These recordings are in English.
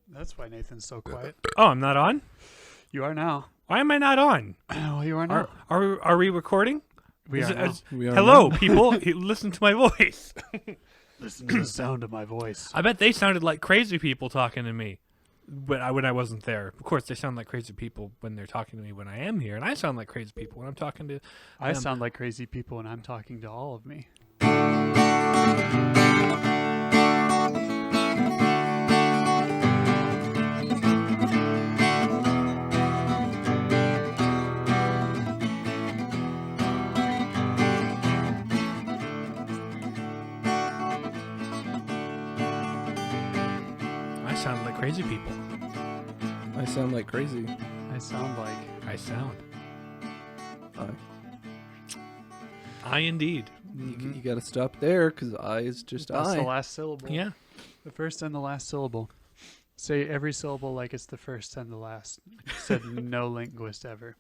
That's why Nathan's so quiet. Oh, I'm not on? You are now. Why am I not on? Well, you are now. Are we recording? We are now. Hello, people. Listen to my voice. Listen to the sound of my voice. I bet they sounded like crazy people talking to me when I wasn't there. Of course, they sound like crazy people when they're talking to me when I am here, and I sound like crazy people when I'm talking to I sound like crazy people when I'm talking to all of me. I sound like crazy people. I sound like crazy. I sound like... I sound. I. I indeed. You got to stop there because I is just That's I. the last syllable. Yeah. The first and the last syllable. Say every syllable like it's the first and the last. Said no linguist ever.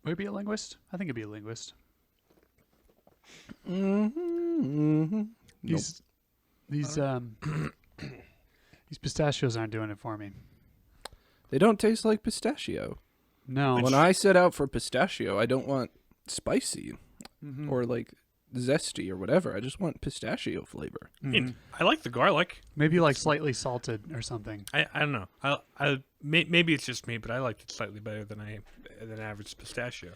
Would it be a linguist? I think it'd be a linguist. These these pistachios aren't doing it for me. They don't taste like pistachio. No. When I set out for pistachio, I don't want spicy Mhm. or like zesty or whatever. I just want pistachio flavor. Mhm. I like the garlic. Maybe like slightly salted or something. I don't know. Maybe it's just me, but I liked it slightly better than average pistachio.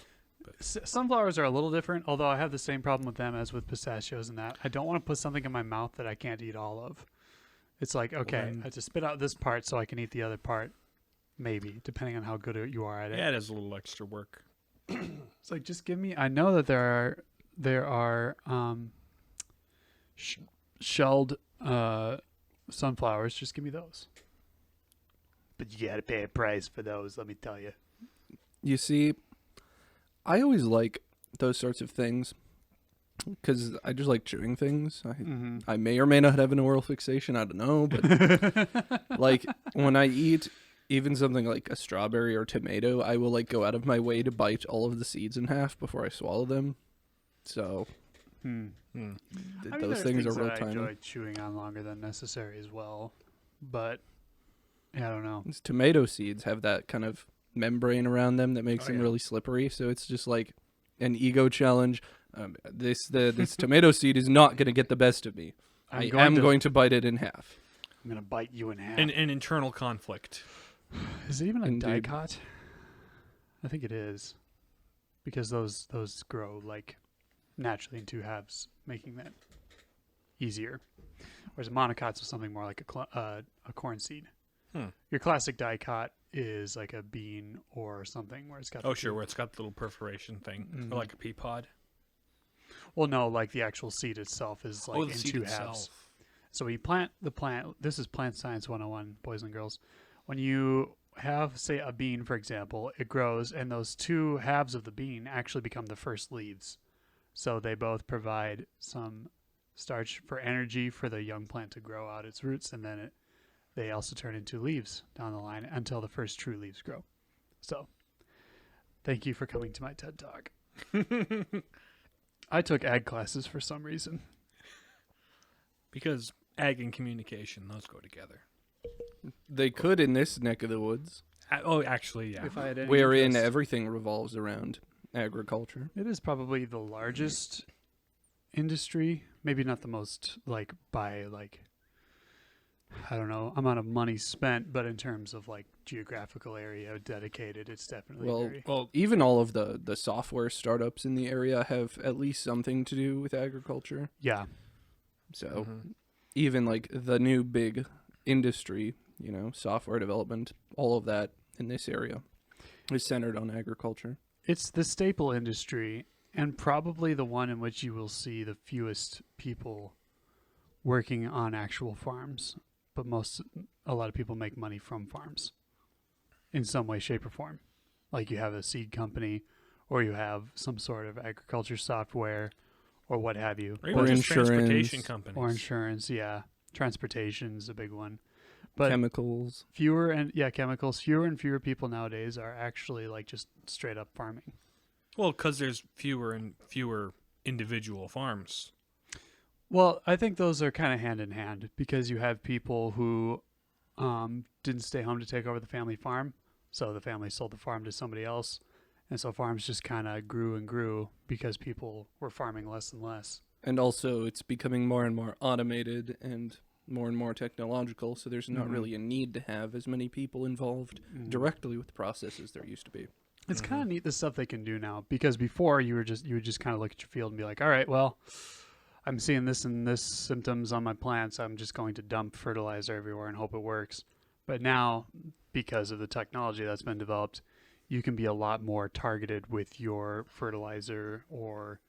Sunflowers are a little different, although I have the same problem with them as with pistachios in that I don't want to put something in my mouth that I can't eat all of. It's like, okay, I have to spit out this part so I can eat the other part, maybe, depending on how good you are at it. Yeah, it is a little extra work. It's like, just give me, I know that there are shelled sunflowers, just give me those. But you gotta pay a price for those, let me tell you. You see, I always like those sorts of things because I just like chewing things. I may or may not have an oral fixation. I don't know. But like when I eat even something like a strawberry or tomato, I will like go out of my way to bite all of the seeds in half before I swallow them. So those things are real I tiny. enjoy chewing on longer than necessary as well. But, yeah, I don't know. These tomato seeds have that kind of membrane around them that makes them really slippery. So it's just like an ego challenge. This tomato seed is not going to get the best of me. I am going to bite it in half. I'm going to bite you in half. An internal conflict. Is it even a Indeed. dicot? I think it is. Because those grow like naturally in two halves, making that easier. Whereas a monocot's something more like a corn seed. Your classic dicot is like a bean or something where it's got Where it's got the little perforation thing, or like a pea pod. Well, no, like the actual seed itself is like the in seed two itself. halves. So we plant the plant. This is Plant Science 101, boys and girls. When you have, say, a bean, for example, it grows, and those two halves of the bean actually become the first leaves. So they both provide some starch for energy for the young plant to grow out its roots, and then they also turn into leaves down the line until the first true leaves grow. So thank you for coming to my TED Talk. I took ag classes for some reason. Because ag and communication, those go together. They could in this neck of the woods, Actually, yeah. If I had any wherein interest. everything revolves around agriculture. It is probably the largest industry, maybe not the most by I don't know, amount of money spent, but in terms of like geographical area dedicated, it's definitely even all of the software startups in the area have at least something to do with agriculture. yeah. So even like the new big industry, software development, all of that in this area is centered on agriculture. It's the staple industry and probably the one in which you will see the fewest people working on actual farms, but a lot of people make money from farms in some way, shape, or form. Like you have a seed company, or you have some sort of agriculture software, or what have you. Or even just transportation companies. Or insurance, yeah. Transportation's a big one. But Chemicals. chemicals. Fewer and fewer people nowadays are actually like just straight up farming. Well, because there's fewer and fewer individual farms. Well, I think those are kind of hand in hand because you have people who didn't stay home to take over the family farm. So the family sold the farm to somebody else. And so farms just kind of grew and grew because people were farming less and less. And also, it's becoming more and more automated and more technological, so there's not really a need to have as many people involved directly with the process as there used to be. It's kind of neat the stuff they can do now, because before you would just kind of look at your field and be like, all right, well, I'm seeing this and this symptoms on my plants. I'm just going to dump fertilizer everywhere and hope it works. But now, because of the technology that's been developed, you can be a lot more targeted with your fertilizer or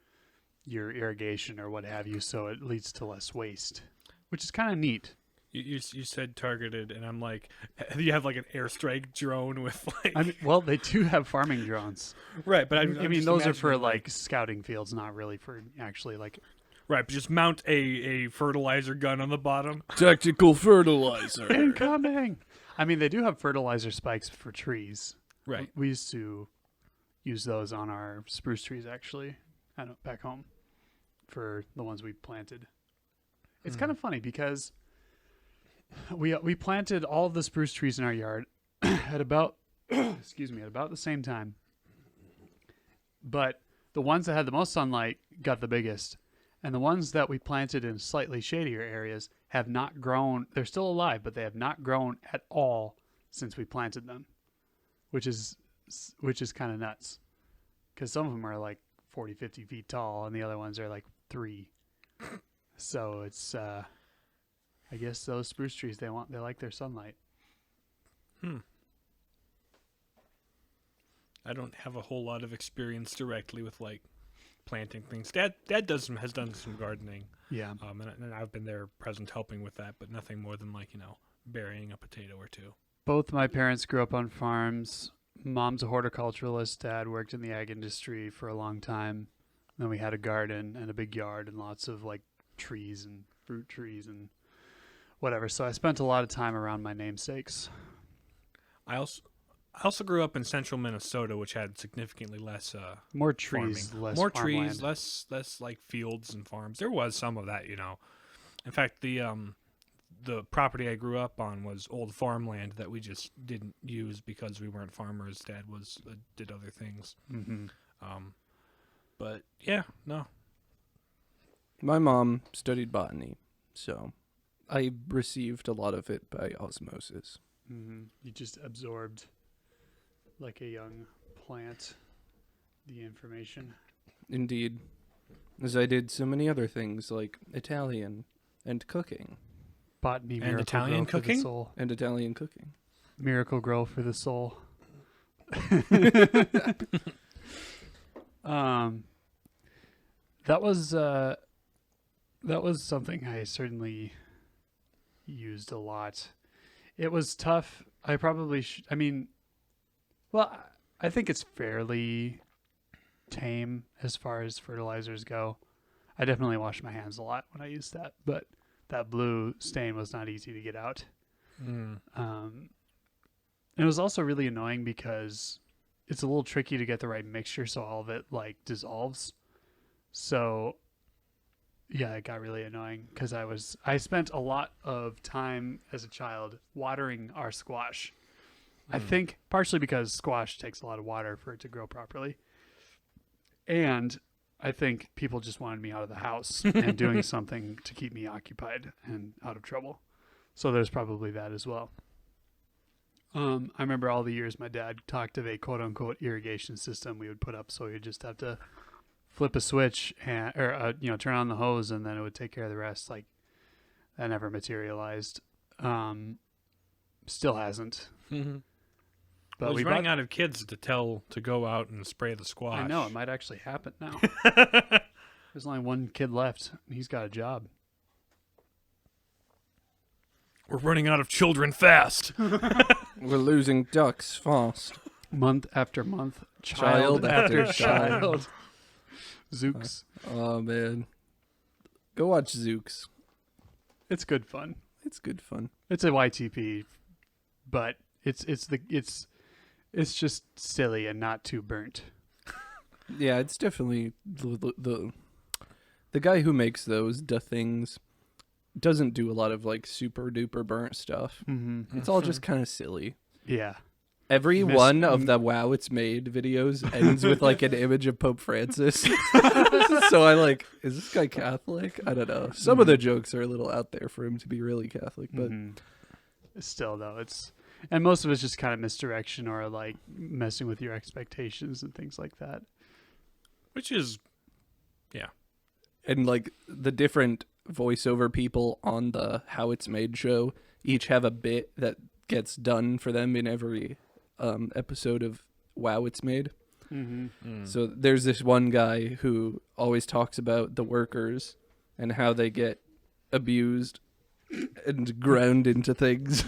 your irrigation or what have you, so it leads to less waste, which is kind of neat. You said targeted, and I'm like, you have like an airstrike drone with like. I mean, well, they do have farming drones, right? But I mean, those are for like scouting fields, not really for actually like. Right, but just mount a fertilizer gun on the bottom. Tactical fertilizer. Incoming! I mean, they do have fertilizer spikes for trees. Right. We used to use those on our spruce trees, actually, back home, for the ones we planted. It's kind of funny because we planted all of the spruce trees in our yard at about at about the same time. But the ones that had the most sunlight got the biggest. And the ones that we planted in slightly shadier areas have not grown. They're still alive, but they have not grown at all since we planted them, which is kind of nuts. Because some of them are like 40, 50 feet tall, and the other ones are like 3. So it's, I guess those spruce trees, they like their sunlight. I don't have a whole lot of experience directly with like planting things. Dad has done some gardening. Yeah. And I've been there present helping with that, but nothing more than like, burying a potato or two. Both my parents grew up on farms. Mom's a horticulturalist. Dad worked in the ag industry for a long time. Then we had a garden and a big yard and lots of like trees and fruit trees and whatever. So I spent a lot of time around my namesakes. I also grew up in central Minnesota, which had significantly less more trees, farming. less more farmland. trees, less like fields and farms. There was some of that, In fact, the property I grew up on was old farmland that we just didn't use because we weren't farmers. Dad did other things. Mm-hmm. But yeah, no. My mom studied botany, so I received a lot of it by osmosis. Mm-hmm. You just absorbed, like a young plant, the information. Indeed. As I did so many other things like Italian and cooking. Botany, and miracle Italian grow cooking? for the soul. And Italian cooking. Miracle grow for the soul. That was something I certainly used a lot. It was tough. I probably I think it's fairly tame as far as fertilizers go. I definitely wash my hands a lot when I use that, but that blue stain was not easy to get out. And it was also really annoying because it's a little tricky to get the right mixture so all of it like dissolves. So yeah, it got really annoying because I spent a lot of time as a child watering our squash. I think partially because squash takes a lot of water for it to grow properly. And I think people just wanted me out of the house and doing something to keep me occupied and out of trouble. So there's probably that as well. I remember all the years my dad talked of a quote unquote irrigation system we would put up. So you'd just have to flip a switch or turn on the hose and then it would take care of the rest. Like that never materialized. Still hasn't. Mm-hmm. But he's running out of kids to go out and spray the squash. I know, it might actually happen now. There's only one kid left. He's got a job. We're running out of children fast. We're losing ducks fast. Month after month. Child after child. Zooks. Oh, man. Go watch Zooks. It's good fun. It's good fun. It's a YTP, but it's just silly and not too burnt. Yeah, it's definitely the guy who makes those things doesn't do a lot of like super duper burnt stuff. Mm-hmm. It's all just kind of silly. Yeah. Every one of the Wow It's Made videos ends with like an image of Pope Francis. So I like, is this guy Catholic? I don't know. Some of the jokes are a little out there for him to be really Catholic, but still though, and most of it's just kind of misdirection or like messing with your expectations and things like that. Which is, and like the different voiceover people on the How It's Made show each have a bit that gets done for them in every episode of Wow It's Made. So there's this one guy who always talks about the workers and how they get abused and ground into things.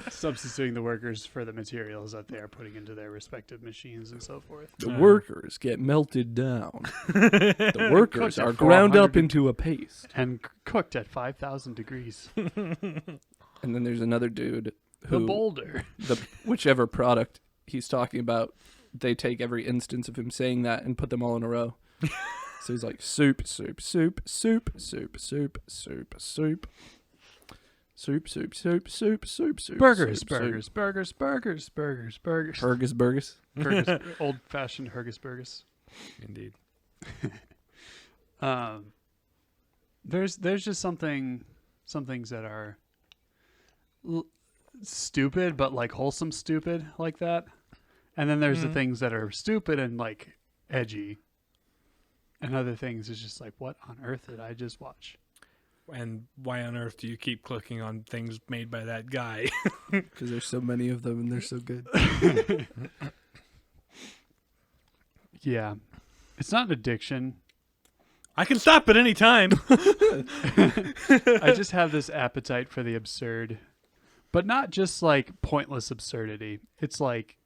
Substituting the workers for the materials that they are putting into their respective machines and so forth. The workers get melted down. The workers are ground up into a paste. And cooked at 5,000 degrees. And then there's another dude who... The boulder. Whichever product he's talking about, they take every instance of him saying that and put them all in a row. So he's like, soup, soup, soup, soup, soup, soup, soup, soup. Soup, soup, soup, soup, soup, soup. Burgers, soup, burgers, soup. burgers, burgers, burgers, burgers. Burgers. Old-fashioned burgers. indeed. There's just some things that are stupid, but like wholesome stupid like that. And then there's the things that are stupid and like edgy. And other things is just like, what on earth did I just watch? And why on earth do you keep clicking on things made by that guy? Because there's so many of them and they're so good. Yeah. It's not an addiction. I can stop at any time. I just have this appetite for the absurd. But not just like pointless absurdity. It's like,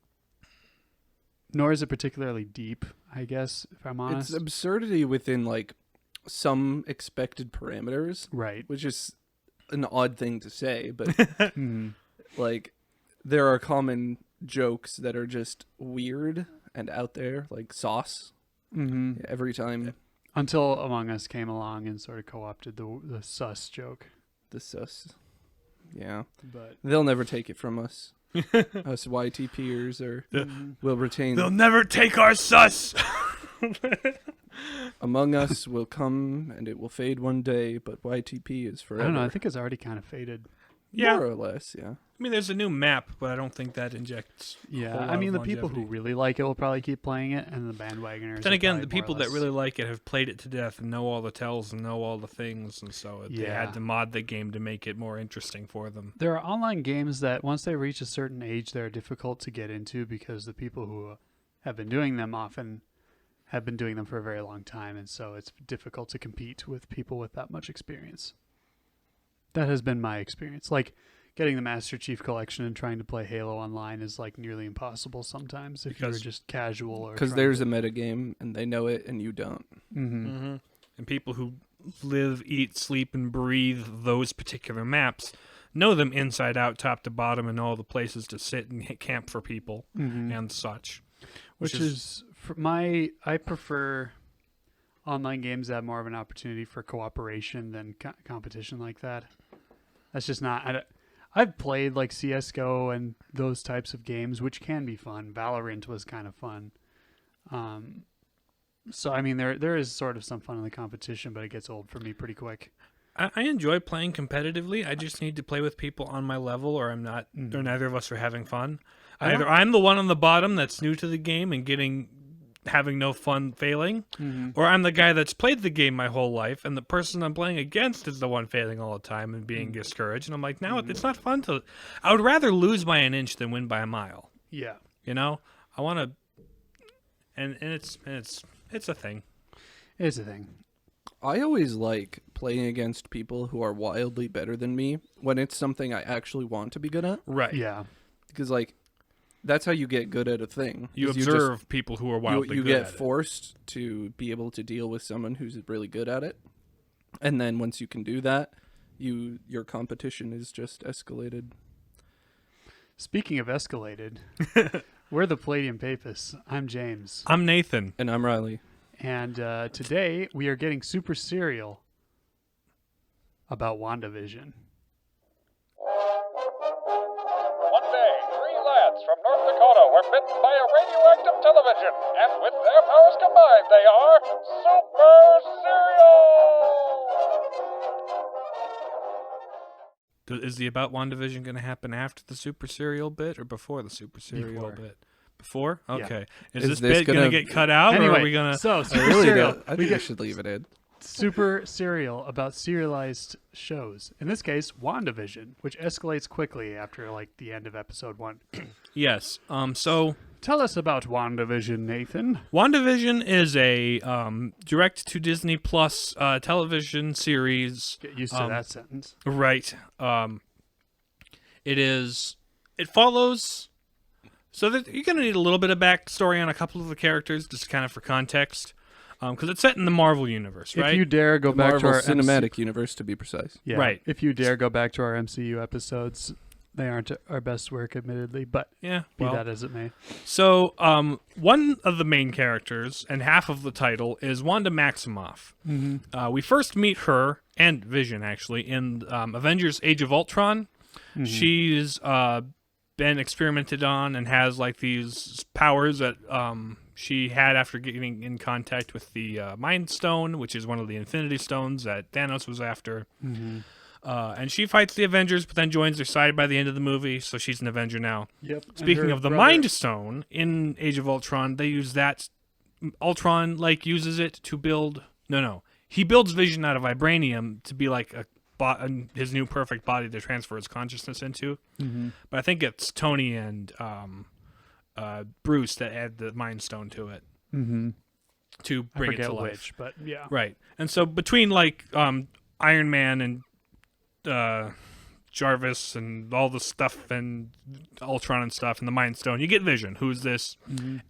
nor is it particularly deep, I guess, if I'm honest. It's absurdity within like some expected parameters. Right. Which is an odd thing to say, but like there are common jokes that are just weird and out there, like sauce. Every time. Until Among Us came along and sort of co-opted the sus joke. The sus. Yeah. But They'll never take it from us. Us YTPers will retain. They'll never take our sus. Among Us will come and it will fade one day, but YTP is forever. I don't know. I think it's already kind of faded. Yeah. More or less, yeah. I mean, there's a new map, but I don't think that injects. Yeah, a whole I mean, lot the of people who longevity. really like it will probably keep playing it, and the bandwagoners. Then will again, probably the people more or that less- really like it have played it to death and know all the tells and know all the things, and so they Yeah. had to mod the game to make it more interesting for them. There are online games that once they reach a certain age, they're difficult to get into because the people who have been doing them often have been doing them for a very long time, and so it's difficult to compete with people with that much experience. That has been my experience. Like, getting the Master Chief Collection and trying to play Halo online is like nearly impossible sometimes if you're Because- just casual or Because trying there's to... a metagame and they know it and you don't. And people who live, eat, sleep, and breathe those particular maps know them inside out, top to bottom, and all the places to sit and hit camp for people and such. Which is I prefer online games that have more of an opportunity for cooperation than competition like that. That's just not. I've played like CS:GO and those types of games, which can be fun. Valorant was kind of fun. So I mean, there is sort of some fun in the competition, but it gets old for me pretty quick. I enjoy playing competitively. I just need to play with people on my level, or I'm not, or neither of us are having fun. Either I'm the one on the bottom that's new to the game and having no fun failing, or I'm the guy that's played the game my whole life, and the person I'm playing against is the one failing all the time and being discouraged. And I'm like, now it's not fun to. I would rather lose by an inch than win by a mile. Yeah, You know, I want to, and it's a thing. it's a thing. I always like playing against people who are wildly better than me when it's something I actually want to be good at. Right. Yeah, Because, like, that's how you get good at a thing. You is observe people who are wildly you good get at it. forced to be able to deal with someone who's really good at it. And then once you can do that, your competition is just escalated. Speaking of escalated, we're the Palladium Papists. I'm James. I'm Nathan. And I'm Riley. And today we are getting super serial. about WandaVision. One day, 3 lads from North Dakota were bitten by a radioactive television, and with their powers combined, they are Super Cereal! Is the About WandaVision going to happen after the Super Serial bit or before the Super Serial bit? Before? Okay. Yeah. Is this bit going to get cut out, anyway, or are we going to... So, I Super really Serial. don't. I think I should leave it in. Super Serial about serialized shows. In this case, WandaVision, which escalates quickly after like the end of episode 1. Yes. So Tell us about WandaVision, Nathan. WandaVision is a direct to Disney Plus television series. Get used to that sentence. Right. It follows. So that you're going to need a little bit of backstory on a couple of the characters, just kind of for context. Because it's set in the Marvel universe, right? If you dare go The back Marvel to our Cinematic Universe, to be precise. Yeah. Right. If you dare go back to our MCU episodes, they aren't our best work, admittedly, but Yeah. be Well, that as it may. so one of the main characters and half of the title is Wanda Maximoff. Mm-hmm. We first meet her and Vision actually in Avengers: Age of Ultron. Mm-hmm. She's been experimented on and has like these powers that she had after getting in contact with the Mind Stone, which is one of the Infinity Stones that Thanos was after. Mm-hmm. And she fights the Avengers, but then joins their side by the end of the movie, so she's an Avenger now. Yep. Speaking of the Mind Stone, in Age of Ultron, they use that. Ultron, uses it to build... No. He builds Vision out of vibranium to be like his new perfect body to transfer his consciousness into. Mm-hmm. But I think it's Tony and Bruce that add the Mind Stone to it Mm-hmm. to bring it to life. Which, but yeah. Right. And so between Iron Man and Jarvis and all the stuff and Ultron and stuff and the Mind Stone, you get Vision, who's this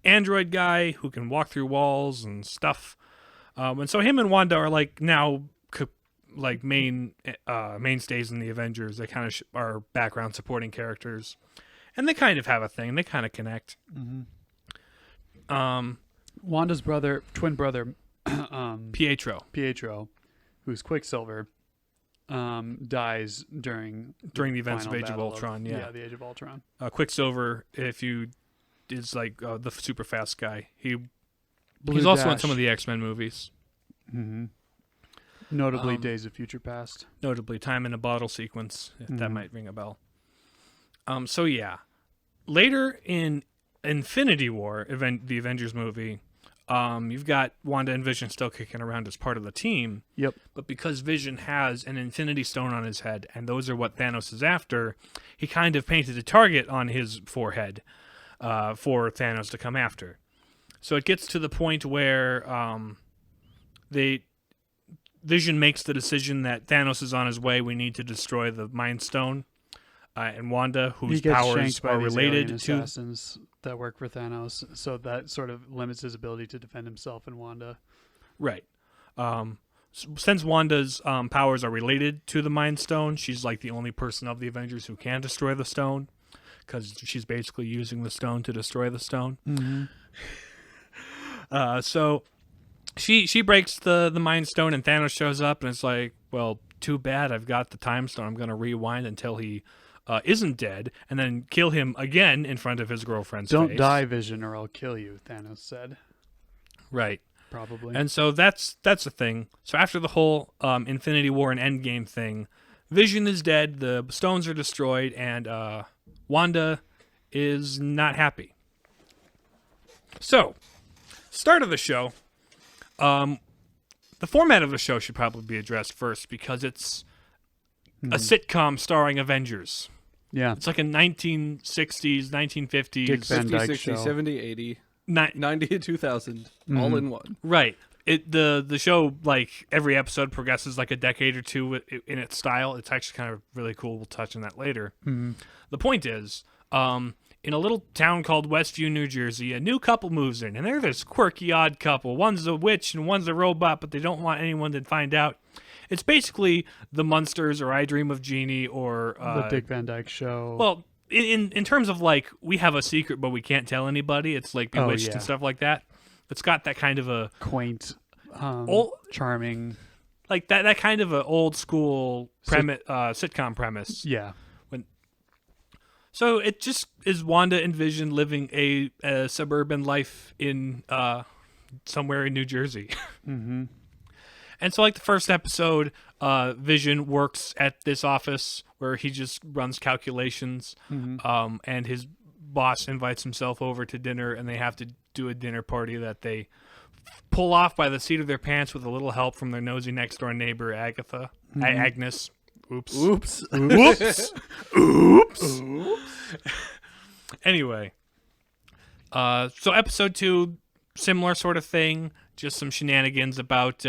android guy who can walk through walls and stuff. And so him and Wanda are now mainstays in the Avengers. They kind of are background supporting characters, and they kind of have a thing. They kind of connect. Mm-hmm. Wanda's twin brother, Pietro, who's Quicksilver, dies during the events of final Age of battle Ultron. the Age of Ultron. Quicksilver, is the super fast guy. He's Blue also in Dash. some of the X-Men movies. Mm-hmm. Notably, Days of Future Past. Notably, Time in a Bottle sequence, if that Mhm. might ring a bell. So yeah, later in Infinity War, the Avengers movie, you've got Wanda and Vision still kicking around as part of the team. Yep. But because Vision has an Infinity Stone on his head, and those are what Thanos is after, he kind of painted a target on his forehead for Thanos to come after. So it gets to the point where Vision makes the decision that Thanos is on his way. We need to destroy the Mind Stone. And Wanda, whose He gets powers shanked by are these related alien to... assassins that work for Thanos, so that sort of limits his ability to defend himself and Wanda. Right. Since Wanda's powers are related to the Mind Stone, she's the only person of the Avengers who can destroy the stone, because she's basically using the stone to destroy the stone. Mm-hmm. So she breaks the Mind Stone, and Thanos shows up, and it's well, too bad. I've got the Time Stone. I'm going to rewind until he isn't dead, and then kill him again in front of his girlfriend's Don't face. die, Vision, or I'll kill you, Thanos said. Right. Probably. And so that's the thing. So after the whole Infinity War and Endgame thing, Vision is dead, the stones are destroyed, and Wanda is not happy. So, start of the show. The format of the show should probably be addressed first, because it's a sitcom starring Avengers. Yeah. It's like a 1960s, 1950s... Dick Van 50, Dyke 60, show. 70, 80, ni- 90, and 2000, all in one. Right. The show, every episode progresses a decade or two in its style. It's actually kind of really cool. We'll touch on that later. Mm-hmm. The point is, in a little town called Westview, New Jersey, a new couple moves in, and they're this quirky, odd couple. One's a witch and one's a robot, but they don't want anyone to find out. It's basically the Munsters or I Dream of Jeannie or... the Dick Van Dyke Show. Well, in terms of, we have a secret but we can't tell anybody. It's Bewitched and stuff like that. It's got that kind of a... Quaint, Oh. charming like that kind of a old school sitcom premise. Yeah. So it just is Wanda and Vision living a suburban life in somewhere in New Jersey. Mm-hmm. And so, like, the first episode, Vision works at this office where he just runs calculations, and his boss invites himself over to dinner, and they have to do a dinner party that they pull off by the seat of their pants with a little help from their nosy next-door neighbor, Agnes. Oops. Oops. Oops. Oops. Anyway, so episode 2, similar sort of thing, just some shenanigans about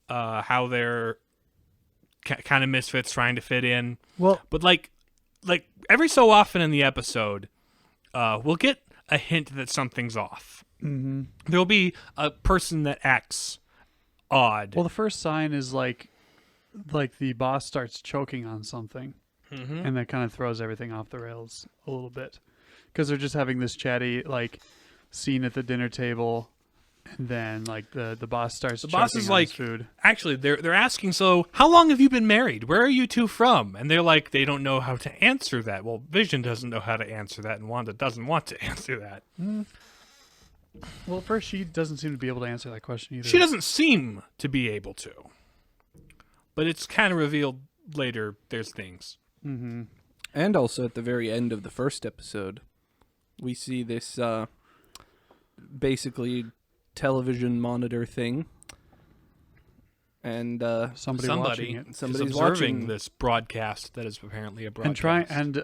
how they're kind of misfits trying to fit in. Well, but like every so often in the episode, we'll get a hint that something's off. mm-hmm. There'll be a person that acts odd. Well, the first sign is like the boss starts choking on something, and that kind of throws everything off the rails a little bit, because they're just having this chatty like scene at the dinner table, and then like the boss starts. The boss choking is on like, his food. actually, they're asking, so how long have you been married? Where are you two from? And they're like, they don't know how to answer that. Well, Vision doesn't know how to answer that, and Wanda doesn't want to answer that. Well, at first she doesn't seem to be able to answer that question either. She doesn't seem to be able to. But it's kind of revealed later there's things. Mm-hmm. And also at the very end of the first episode, we see this basically television monitor thing. And Somebody watching it. somebody's is observing watching this broadcast that is apparently a broadcast. And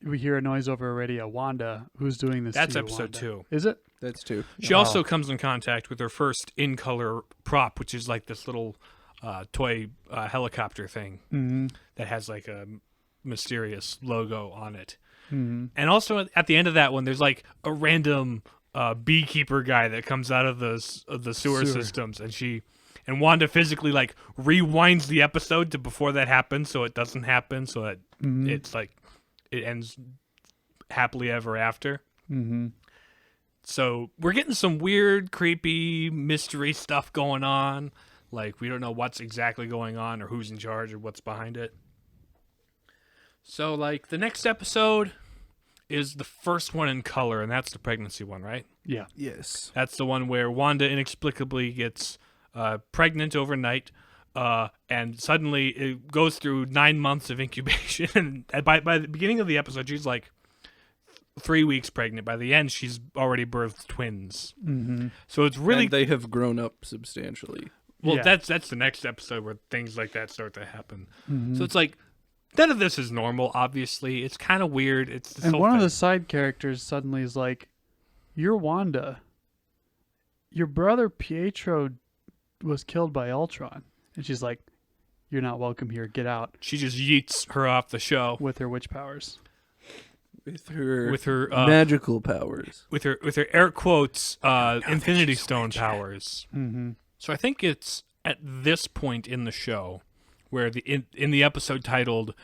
we hear a noise over a radio. Wanda, who's doing this? That's to you, episode Wanda? 2. Is it? That's two. She also comes in contact with her first in-color prop, which is like this little toy helicopter thing Mm-hmm. that has like a mysterious logo on it. Mm-hmm. And also at the end of that one, there's like a random beekeeper guy that comes out of the sewer systems, and Wanda physically like rewinds the episode to before that happens, so it doesn't happen, so that it's like it ends happily ever after. Mm-hmm. So we're getting some weird, creepy mystery stuff going on. Like, we don't know what's exactly going on or who's in charge or what's behind it. So, like, the next episode is the first one in color, and that's the pregnancy one, right? Yeah. Yes. That's the one where Wanda inexplicably gets pregnant overnight, and suddenly it goes through 9 months of incubation. And by the beginning of the episode, she's like 3 weeks pregnant. By the end, she's already birthed twins. Mm-hmm. So it's really... And they have grown up substantially. Well, Yeah. that's the next episode where things like that start to happen. Mm-hmm. So it's like, none of this is normal, obviously. It's kind of weird. It's this And whole one of thing. the side characters suddenly is like, "You're Wanda. Your brother Pietro was killed by Ultron." And she's like, "You're not welcome here. Get out." She just yeets her off the show With her witch powers. With her magical powers. with her air quotes Infinity Stone powers. Mm-hmm. So I think it's at this point in the show where in the episode titled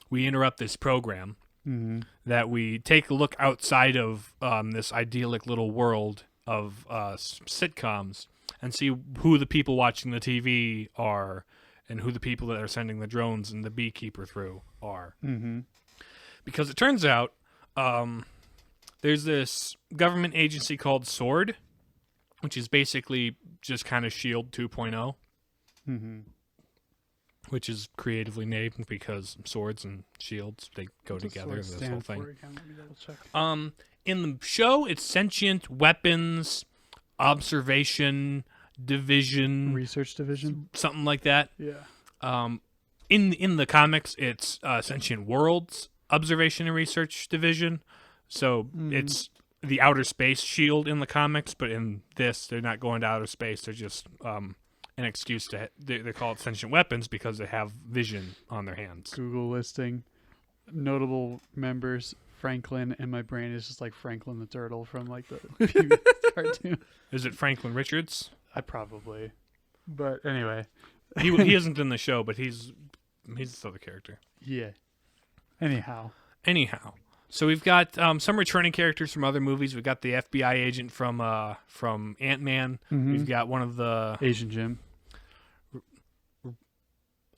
"We Interrupt This Program," Mm-hmm. that we take a look outside of this idyllic little world of sitcoms and see who the people watching the TV are and who the people that are sending the drones and the beekeeper through are. Mm-hmm. Because it turns out there's this government agency called SWORD, which is basically just kind of SHIELD 2.0, Mm-hmm. which is creatively named because swords and shields, they go together in this whole thing. In the show, it's sentient weapons, observation, division, Research division. something like that. Yeah. In the comics, it's sentient worlds, observation and research division. So it's the outer space shield in the comics, but in this, they're not going to outer space. They're just an excuse to they call it sentient weapons because they have vision on their hands. Google listing notable members. Franklin, and my brain is just like Franklin the Turtle from like the cartoon. Is it Franklin Richards? I probably, but anyway, He isn't in the show, but he's this other character. yeah. Anyhow, so we've got some returning characters from other movies. We've got the FBI agent from Ant-Man. Mhm. We've got one of the Asian Jim.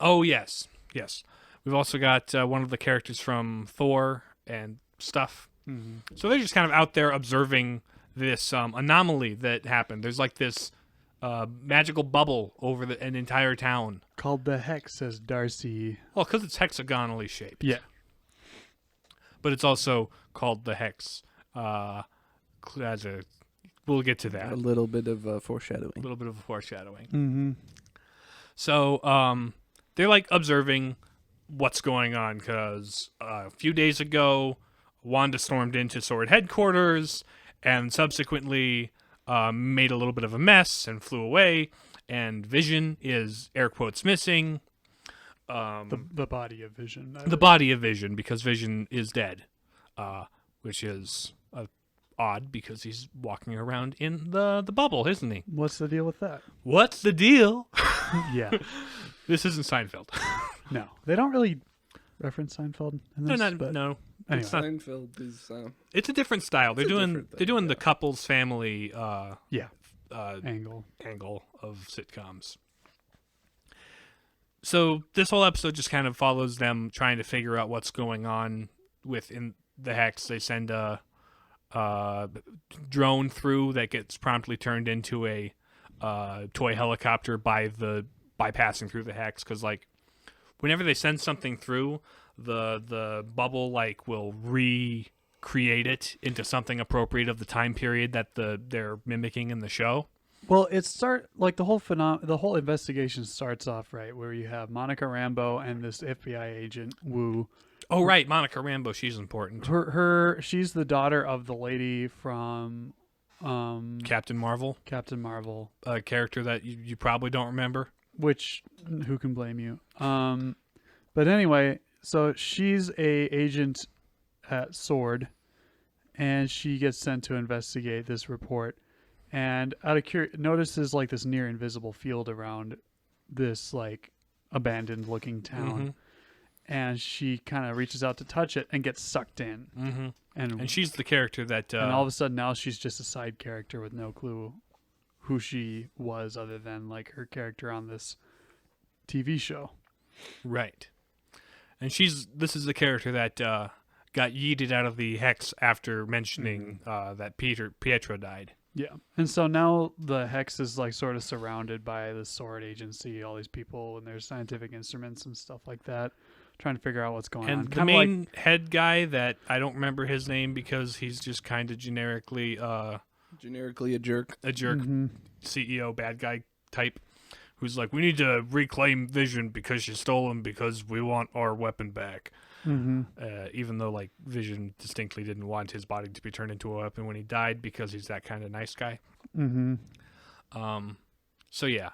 Oh, yes. Yes. We've also got one of the characters from Thor and stuff. Mm-hmm. So they're just kind of out there observing this anomaly that happened. There's like this magical bubble over an entire town. Called the Hex, says Darcy. Well, because it's hexagonally shaped. Yeah. But it's also called the Hex. We'll get to that. A little bit of foreshadowing. A little bit of foreshadowing. Mm-hmm. So they're like observing what's going on because a few days ago, Wanda stormed into Sword headquarters and subsequently made a little bit of a mess and flew away. And Vision is air quotes missing. The body of Vision. The body of Vision, because Vision is dead, which is odd because he's walking around in the bubble, isn't he? What's the deal with that? What's the deal? Yeah. This isn't Seinfeld. No, they don't really reference Seinfeld in this. No. Anyway. It's not. Seinfeld is It's a different style. They're It's a doing different thing, they're doing the yeah. couples family Angle. angle of sitcoms. So this whole episode just kind of follows them trying to figure out what's going on within the Hex. They send a drone through that gets promptly turned into a toy helicopter by passing through the Hex, because like whenever they send something through, the bubble like will recreate it into something appropriate of the time period that they're mimicking in the show. Well, the whole investigation starts off right where you have Monica Rambeau and this FBI agent Wu. Oh right, Monica Rambeau, she's important. She's the daughter of the lady from Captain Marvel, a character that you probably don't remember. Which who can blame you? But anyway, so she's a agent at Sword, and she gets sent to investigate this report. And out of notices like this near invisible field around this like abandoned looking town, and she kind of reaches out to touch it and gets sucked in. Mm-hmm. And she's the character that and all of a sudden now she's just a side character with no clue who she was other than like her character on this TV show. Right. And this is the character that got yeeted out of the Hex after mentioning that Pietro died. Yeah. And so now the Hex is like sort of surrounded by the Sword agency, all these people and their scientific instruments and stuff like that, trying to figure out what's going on. And the main head guy that I don't remember his name because he's just kind of generically a jerk. A jerk CEO bad guy type who's like, we need to reclaim Vision because you stole him because we want our weapon back. Even though like Vision distinctly didn't want his body to be turned into a weapon when he died because he's that kind of nice guy. So yeah,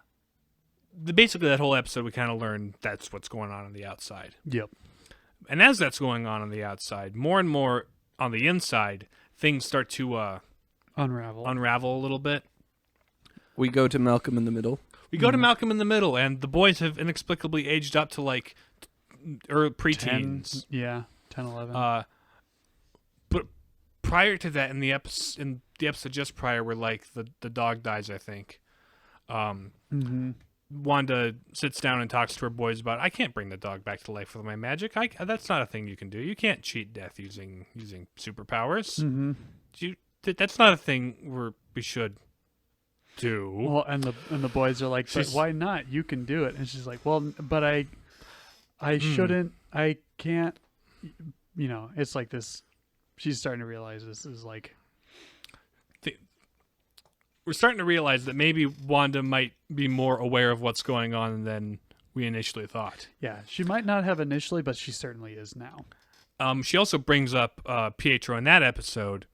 basically that whole episode we kind of learned that's what's going on the outside. Yep. And as that's going on the outside, more and more on the inside, things start to unravel a little bit. We go to Malcolm in the Middle. We go to Malcolm in the Middle, and the boys have inexplicably aged up to like preteens. 10, 11. But prior to that, in the episode just prior, where like the dog dies, I think. Wanda sits down and talks to her boys about, I can't bring the dog back to life with my magic. That's not a thing you can do. You can't cheat death using superpowers. That's not a thing we should do. Well, and the boys are like, but why not? You can do it. And she's like, well, but I shouldn't. I can't. You know, it's like this. She's starting to realize this is like. We're starting to realize that maybe Wanda might be more aware of what's going on than we initially thought. Yeah, she might not have initially, but she certainly is now. She also brings up Pietro in that episode,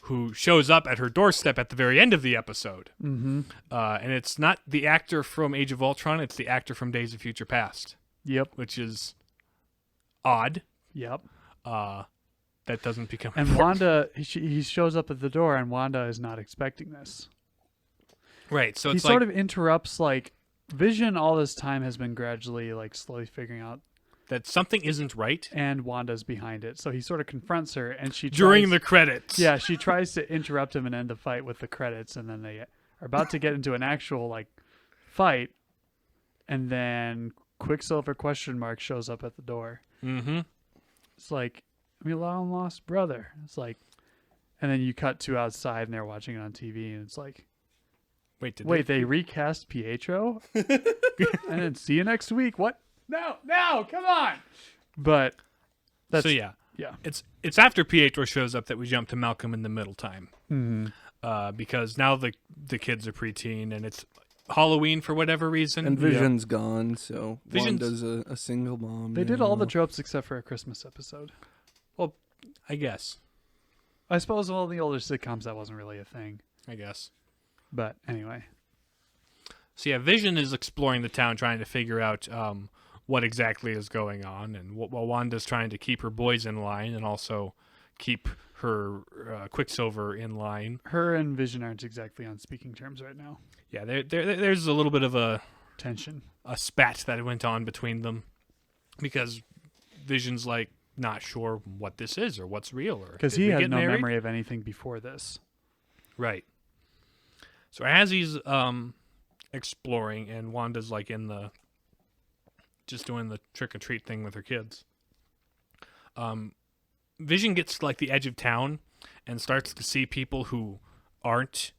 who shows up at her doorstep at the very end of the episode. And it's not the actor from Age of Ultron, it's the actor from Days of Future Past. Yep. Which is odd. Yep. That doesn't become and important. Wanda, he shows up at the door, and Wanda is not expecting this. Right, so he it's sort of interrupts, like, Vision all this time has been gradually, like, slowly figuring out that something isn't right, and Wanda's behind it. So he sort of confronts her, and she during the credits. Yeah, she tries to interrupt him and end the fight with the credits, and then they are about to get into an actual like fight, and then Quicksilver ? Shows up at the door. Mm-hmm. It's like, I'm your long lost brother. It's like, and then you cut to outside and they're watching it on TV, and it's like, wait, they recast Pietro? And then see you next week. What? No, come on. But that's yeah. Yeah. It's after Pietro shows up that we jump to Malcolm in the Middle time. Mm-hmm. Because now the kids are preteen and it's Halloween for whatever reason. And Vision's gone, so Vision's- Wanda's a single mom. They did all the now. tropes except for a Christmas episode. Well, I guess. I suppose in all the older sitcoms that wasn't really a thing. I guess. But anyway. So yeah, Vision is exploring the town trying to figure out what exactly is going on, and while Wanda's trying to keep her boys in line and also keep her Quicksilver in line. Her and Vision aren't exactly on speaking terms right now. Yeah, there's a little bit of a Tension. spat that went on between them because Vision's like not sure what this is or what's real, or Because did he we has get no married? memory of anything before this. Right. So as he's exploring and Wanda's like just doing the trick or treat thing with her kids, Vision gets to like the edge of town and starts to see people who aren't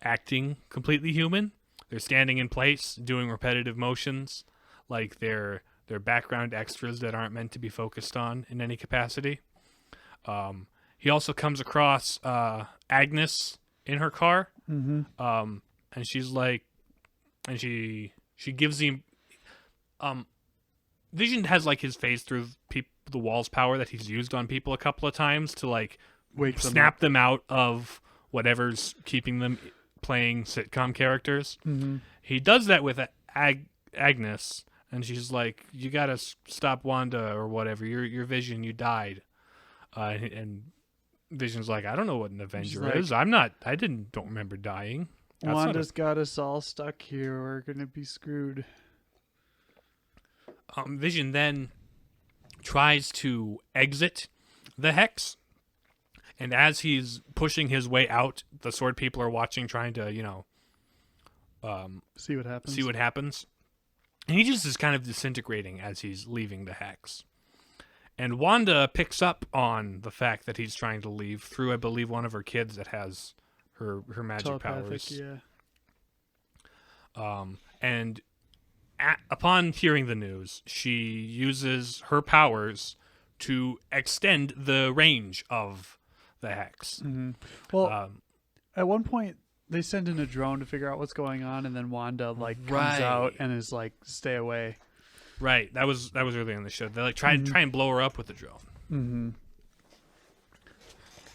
acting completely human. They're standing in place, doing repetitive motions, like they're background extras that aren't meant to be focused on in any capacity. He also comes across Agnes in her car, Mm-hmm. and she's like, and she gives him, Vision has like his face through the wall's power that he's used on people a couple of times to like Wake snap them out of whatever's keeping them playing sitcom characters. Mm-hmm. He does that with Agnes, and she's like, "You gotta stop Wanda or whatever. Your Vision, you died." And Vision's like, "I don't know what an Avenger like, is. I don't remember dying." That's not Wanda's got us all stuck here. We're going to be screwed. Vision then tries to exit the hex, and as he's pushing his way out, the sword people are watching, trying to, See what happens. see what happens. And he just is kind of disintegrating as he's leaving the hex. And Wanda picks up on the fact that he's trying to leave through, I believe, one of her kids that has her magic Telepathic, powers. yeah. And upon hearing the news, she uses her powers to extend the range of the hex. Mm-hmm. Well, Um, at one point, they send in a drone to figure out what's going on, and then Wanda comes Right. out and is like, "Stay away." right, that was early in the show. They try and blow her up with the drone. Mm-hmm.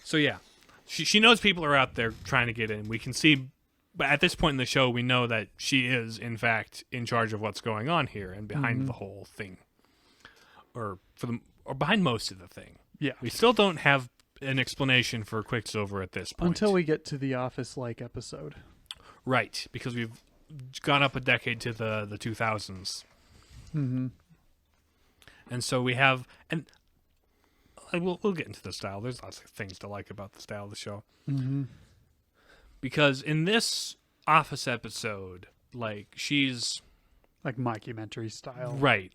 So yeah, she knows people are out there trying to get in. We can see, but at this point in the show, we know that she is in fact in charge of what's going on here and behind the whole thing, or behind most of the thing. Yeah. We still don't have an explanation for Quicksilver at this point. Until we get to the Office-like episode. Right, because we've gone up a decade to the 2000s. Mm-hmm. And so we have, and we'll get into the style. There's lots of things to like about the style of the show. Mm-hmm. Because in this Office episode, like, she's... Like mockumentary style. Right.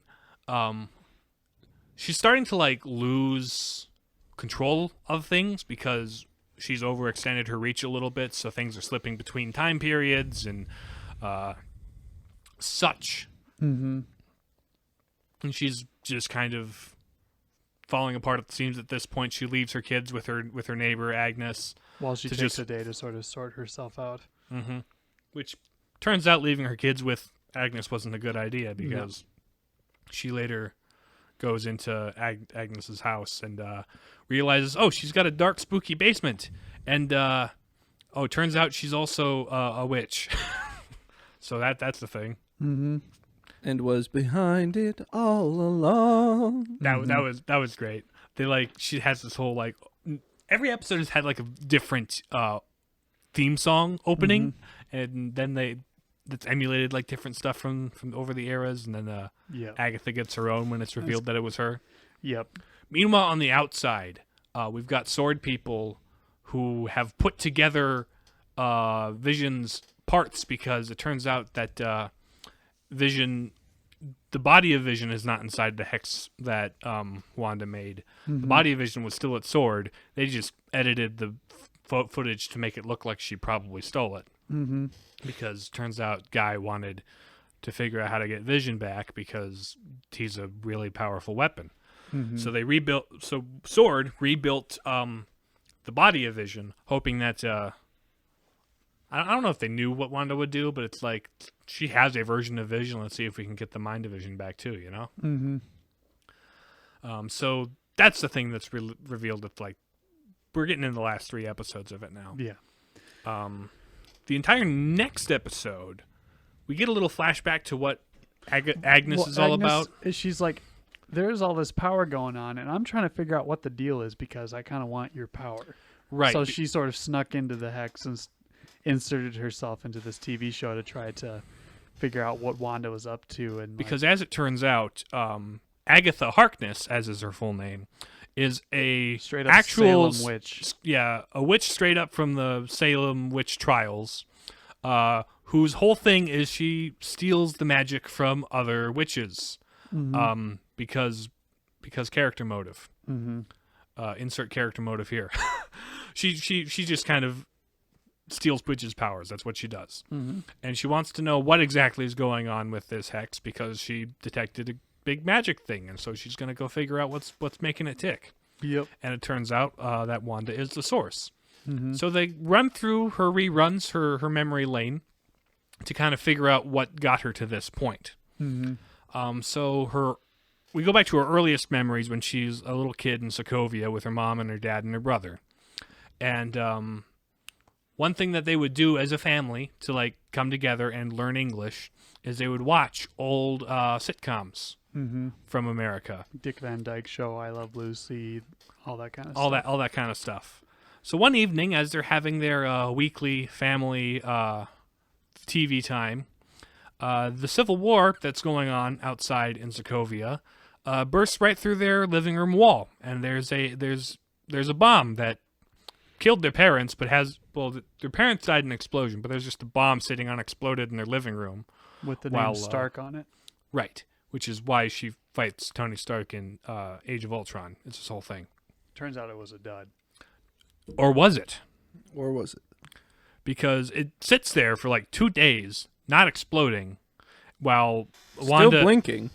She's starting to, like, lose control of things because she's overextended her reach a little bit, so things are slipping between time periods and such. Mm-hmm. And she's just kind of falling apart at the seams at this point. She leaves her kids with her neighbor Agnes, While she To takes just- a day to sort of sort herself out. which turns out leaving her kids with Agnes wasn't a good idea because she later goes into Agnes's house and realizes, oh, she's got a dark, spooky basement, and turns out she's also a witch. So that's the thing. Mm-hmm. And was behind it all along. That was great. She has this whole every episode has had like a different theme song opening, and then that's emulated like different stuff from over the eras, and then Agatha gets her own when it's revealed that it was her. Yep. Meanwhile, on the outside, we've got sword people who have put together Vision's parts because it turns out that Vision, the body of Vision is not inside the hex that Wanda made. The body of Vision was still at Sword. They just edited the footage to make it look like she probably stole it. Mm-hmm. Because turns out Guy wanted to figure out how to get Vision back because he's a really powerful weapon. Mm-hmm. So they rebuilt. So Sword rebuilt the body of Vision, hoping that I don't know if they knew what Wanda would do, but it's like she has a version of Vision. Let's see if we can get the mind of Vision back too. You know. Mm-hmm. So that's the thing that's revealed. It's like we're getting in the last 3 episodes of it now. Yeah. The entire next episode, we get a little flashback to what Agnes is all about. She's like, there's all this power going on, and I'm trying to figure out what the deal is because I kind of want your power. Right. So she sort of snuck into the hex and inserted herself into this TV show to try to figure out what Wanda was up to. And because as it turns out, Agatha Harkness, as is her full name, is a straight up actual Salem witch. Yeah, a witch straight up from the Salem witch trials, whose whole thing is she steals the magic from other witches, because character motive. Insert character motive here. she just kind of steals witches' powers. That's what she does, and she wants to know what exactly is going on with this hex because she detected a big magic thing, and so she's going to go figure out what's making it tick. Yep. And it turns out that Wanda is the source. So they run through her reruns, her memory lane, to kind of figure out what got her to this point. So we go back to her earliest memories when she's a little kid in Sokovia with her mom and her dad and her brother. And one thing that they would do as a family to like come together and learn English is they would watch old sitcoms from America. Dick Van Dyke Show, I Love Lucy, all that kind of all stuff. that kind of stuff. So one evening, as they're having their weekly family TV time, the Civil War that's going on outside in Sokovia bursts right through their living room wall, and there's a bomb that killed their parents, but their parents died in an explosion, but there's just a bomb sitting unexploded in their living room with the name Stark on it. Right, which is why she fights Tony Stark in Age of Ultron. It's this whole thing. Turns out it was a dud. Or was it? Or was it? Because it sits there for like 2 days, not exploding, while Wanda...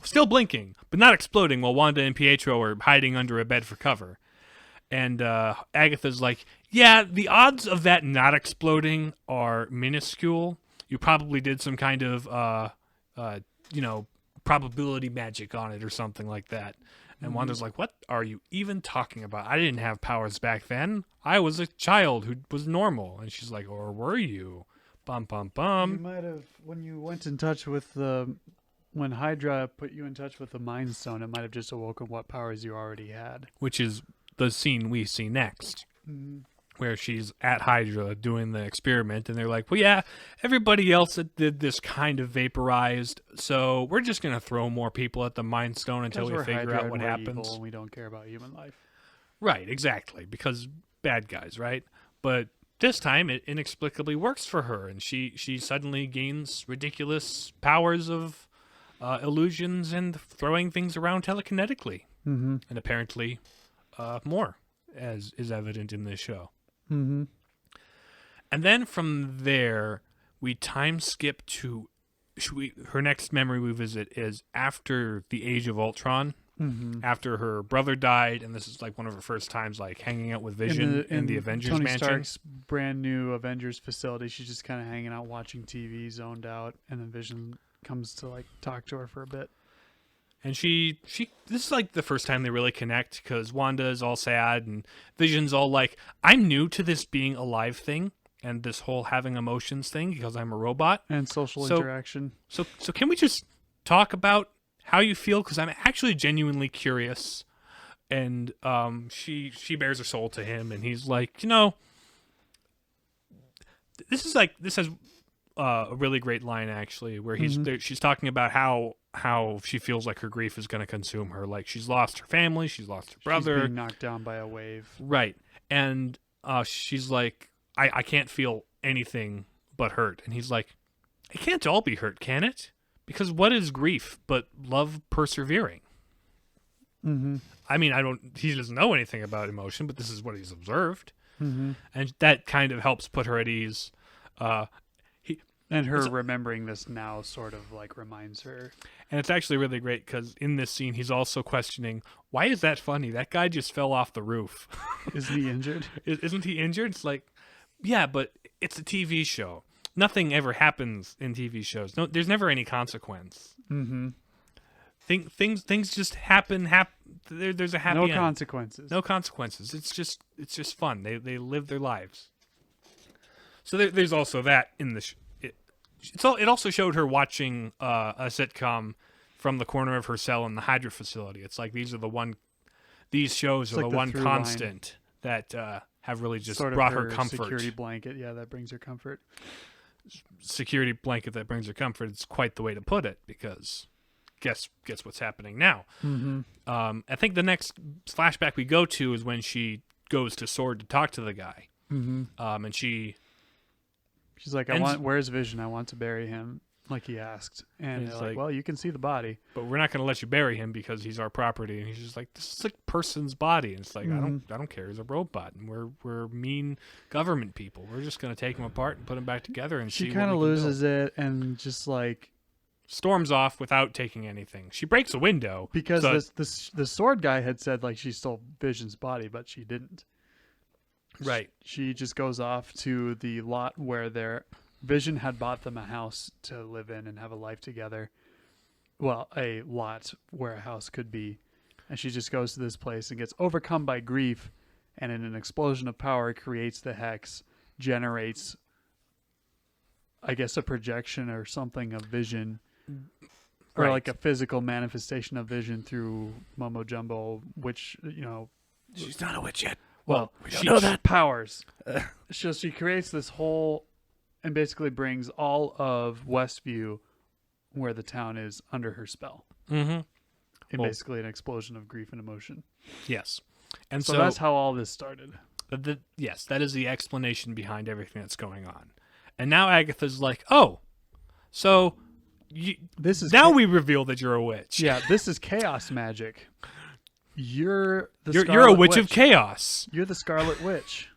Still blinking, but not exploding, while Wanda and Pietro are hiding under a bed for cover. And Agatha's like, yeah, the odds of that not exploding are minuscule. You probably did some kind of, probability magic on it or something like that. And Wanda's like, what are you even talking about? I didn't have powers back then. I was a child who was normal. And she's like, or were you? Bum, bum, bum. You might have, when you went in touch with when Hydra put you in touch with the Mind Stone, it might have just awoken what powers you already had. Which is the scene we see next, where she's at Hydra doing the experiment, and they're like, well, yeah, everybody else that did this kind of vaporized, so we're just going to throw more people at the Mind Stone until we figure Hydra out what and we're happens. Evil and we don't care about human life. Right, exactly, because bad guys, right? But this time, it inexplicably works for her, and she suddenly gains ridiculous powers of illusions and throwing things around telekinetically. And apparently more, as is evident in this show. And then from there, we time skip to her next memory we visit is after the Age of Ultron, after her brother died, and this is like one of her first times like hanging out with Vision in the Avengers Tony mansion. Stark's brand new Avengers facility. She's just kind of hanging out, watching TV, zoned out, and then Vision comes to like talk to her for a bit. And she this is like the first time they really connect, because Wanda is all sad and Vision's all like, I'm new to this being alive thing and this whole having emotions thing because I'm a robot. And social interaction. So can we just talk about how you feel? Because I'm actually genuinely curious. And she bears her soul to him, and he's like, this has a really great line actually, where she's talking about how she feels like her grief is going to consume her. Like she's lost her family, she's lost her brother. She's being knocked down by a wave. Right. And she's like, I can't feel anything but hurt. And he's like, it can't all be hurt, can it? Because what is grief but love persevering? Mm-hmm. I mean, he doesn't know anything about emotion, but this is what he's observed. Mm-hmm. And that kind of helps put her at ease. And her remembering this now sort of like reminds her. And it's actually really great because in this scene, he's also questioning, why is that funny? That guy just fell off the roof. Isn't he injured? Isn't he injured? It's like, yeah, but it's a TV show. Nothing ever happens in TV shows. No, there's never any consequence. Mm-hmm. Things just happen. There's a happy end. No consequences. No consequences. It's just fun. They live their lives. So there's also that in the. It also showed her watching a sitcom from the corner of her cell in the Hydra facility. It's like these shows are like the the one through constant that have really just sort of brought her comfort. Security blanket, yeah, that brings her comfort. Security blanket that brings her comfort. It's quite the way to put it because guess what's happening now. Mm-hmm. I think the next flashback we go to is when she goes to Sword to talk to the guy, Mm-hmm. and she's like, where's Vision? I want to bury him, like he asked. And he's they're like, like, well, you can see the body. but we're not going to let you bury him because he's our property. And he's just like, this is a person's body. And it's like, I don't care. He's a robot, and we're mean government people. We're just going to take him apart and put him back together. And She see kind what of we can loses build. it and just like, Storms off without taking anything. She breaks a window because so- the sword guy had said like she stole Vision's body, but she didn't. right. She just goes off to the lot where their Vision had bought them a house to live in and have a life together. Well, a lot where a house could be. And she just goes to this place and gets overcome by grief, and in an explosion of power creates the hex, generates, I guess, a projection or something of Vision. Or Right. like a physical manifestation of Vision through Momo Jumbo, which, She's not a witch yet. well, we she don't know that. powers. So she creates this whole, and basically brings all of Westview, where the town is, under her spell. Mm-hmm. In Well- basically an explosion of grief and emotion. Yes. And So that's how all this started. yes, that is the explanation behind everything that's going on. And now Agatha's like, oh, so This is we reveal that you're a witch. yeah. This is chaos magic. You're the You're a Scarlet witch of chaos. You're the Scarlet Witch.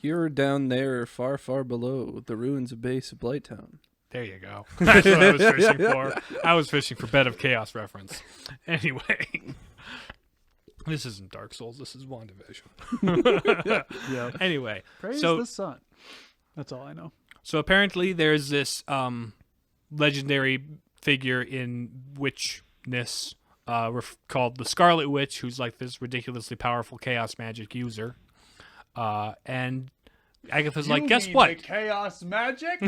You're down there, far, far below the ruins of base of Blighttown. There you go. That's what I was fishing for. I was fishing for Bed of Chaos reference. Anyway. This isn't Dark Souls. This is WandaVision. Yeah. Anyway. Praise so, the sun. That's all I know. So apparently there's this legendary figure in witchness called the Scarlet Witch, who's like this ridiculously powerful chaos magic user. And Agatha's like, guess what? Chaos magic?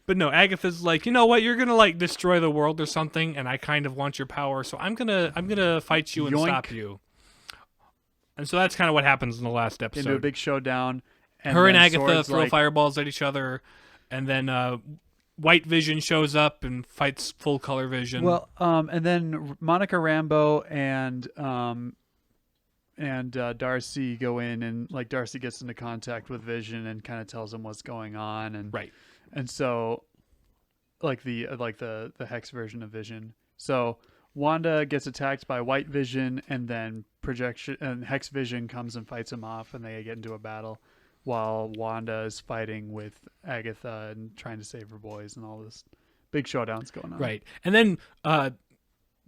But no, Agatha's like, you know what? You're gonna like destroy the world or something, and I kind of want your power, so I'm gonna fight you and Yoink. stop you. And so that's kind of what happens in the last episode. Into a big showdown. Her and then Agatha Sword's throw like, fireballs at each other, and then White Vision shows up and fights full color Vision. Well, and then Monica Rambeau and Darcy go in, and like Darcy gets into contact with Vision and kind of tells him what's going on, and right. And so, like the Hex version of Vision. So Wanda gets attacked by White Vision, and then projection and Hex Vision comes and fights him off, and they get into a battle, while Wanda is fighting with Agatha and trying to save her boys, and all this big showdown's going on. Right. And then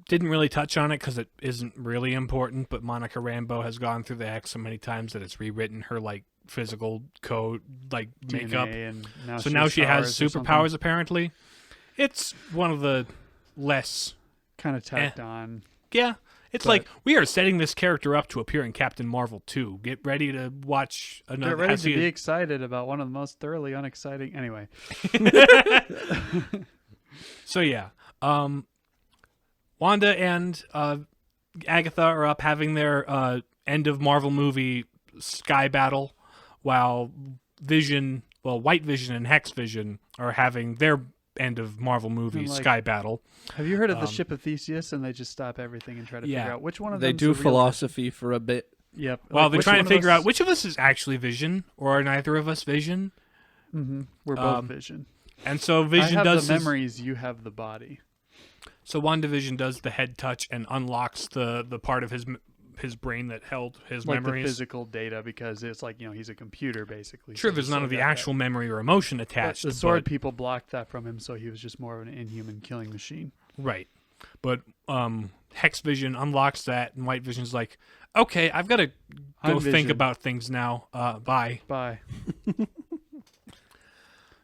didn't really touch on it because it isn't really important, but Monica Rambeau has gone through the Hex so many times that it's rewritten her like physical code, like DNA, makeup. and So now she has powers or something. superpowers apparently. It's one of the less kind of tacked on. Yeah. It's But- like we are setting this character up to appear in Captain Marvel 2. Get ready to watch another Get ready to see be it- excited about one of the most thoroughly unexciting. Anyway, So yeah, Wanda and Agatha are up having their end of Marvel movie sky battle, while White Vision and Hex Vision are having their end of Marvel movie And, like, sky battle. have you heard of the ship of Theseus? And they just stop everything and try to Yeah. figure out which one of They them. do philosophy for a bit. Yep. Well, Like, they're which trying one to of figure us- out which of us is actually Vision, or are neither of us Vision. We're both Vision. And so I Vision have does the his- memories. You have the body. So WandaVision does the head touch and unlocks the part of his brain that held his Like memories. the physical data, because it's like, he's a computer basically. Sure, so there's he's none still of the got that. actual memory or emotion But attached. the sword but- people blocked that from him, so he was just more of an inhuman killing machine. Right. But Hex Vision unlocks that, and White Vision's like, okay, I've got to go I'm think Vision. about things now. Bye. Bye.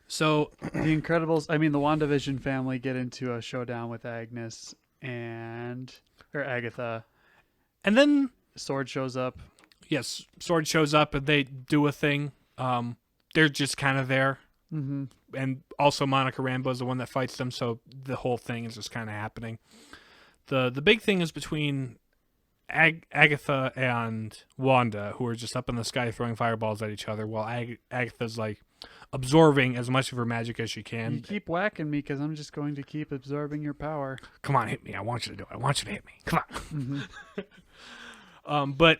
So, The Incredibles, the WandaVision family get into a showdown with Agnes or Agatha. and then, Sword shows up. yes, Sword shows up, and they do a thing. They're just kind of there. Mm-hmm. And also Monica Rambeau's the one that fights them, so the whole thing is just kind of happening. The big thing is between Agatha and Wanda, who are just up in the sky throwing fireballs at each other, while Agatha's like absorbing as much of her magic as she can. You keep whacking me because I'm just going to keep absorbing your power. Come on, hit me. I want you to do it. I want you to hit me. Come on. Mm-hmm. But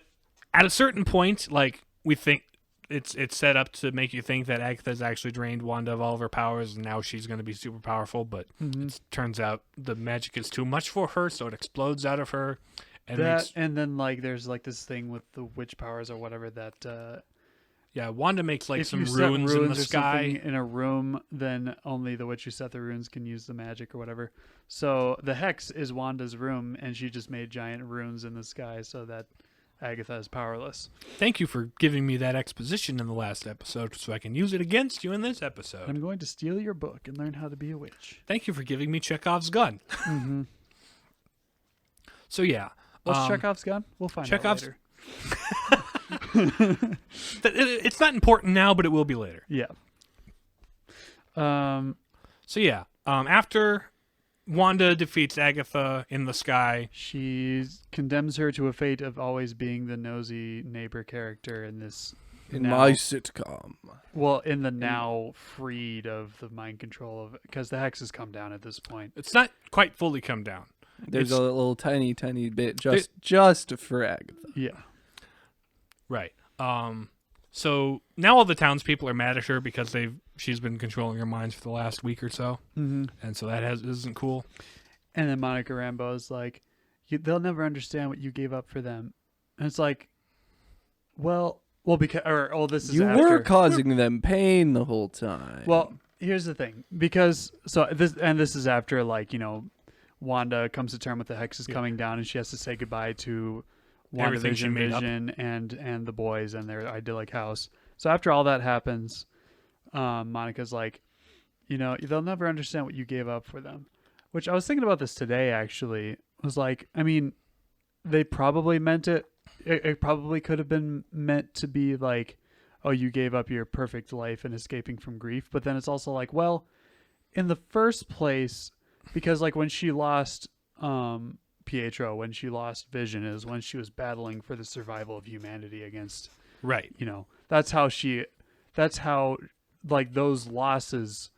at a certain point, like, we think it's set up to make you think that Agatha's actually drained Wanda of all of her powers, and now she's going to be super powerful. But it turns out the magic is too much for her, so it explodes out of her. And And then there's this thing with the witch powers or whatever that. Wanda makes like if some you set runes in the or sky. something in a room, then only the witch who set the runes can use the magic or whatever. So the hex is Wanda's room, and she just made giant runes in the sky so that Agatha is powerless. Thank you for giving me that exposition in the last episode, so I can use it against you in this episode. I'm going to steal your book and learn how to be a witch. Thank you for giving me Chekhov's gun. Mm-hmm. So yeah, What's Chekhov's gun? We'll find Chekhov's- out later. It's not important now, but it will be later. Yeah. So yeah, after Wanda defeats Agatha in the sky, She condemns her to a fate of always being the nosy neighbor character in this. In now- my sitcom. Well, in the now freed of the mind control of, because the hex has come down at this point. it's not quite fully come down. There's It's- a little tiny bit just for Agatha. Yeah. Right. So now all the townspeople are mad at her because she's been controlling their minds for the last week or so, and so that isn't cool. And then Monica Rambeau is like, they'll never understand what you gave up for them. And it's like, because this is You after. were causing them pain the whole time. Well, here's the thing, because this is after Wanda comes to terms with the hex is coming down, and she has to say goodbye to Everything she WandaVision, made up. Vision, and the boys and their idyllic house. So after all that happens, Monica's like, they'll never understand what you gave up for them. Which I was thinking about this today. Actually, was like, they probably meant it. It probably could have been meant to be like, oh, you gave up your perfect life and escaping from grief. But then it's also like, well, in the first place, because like when she lost Pietro, when she lost Vision, is when she was battling for the survival of humanity against, Right. that's how like those losses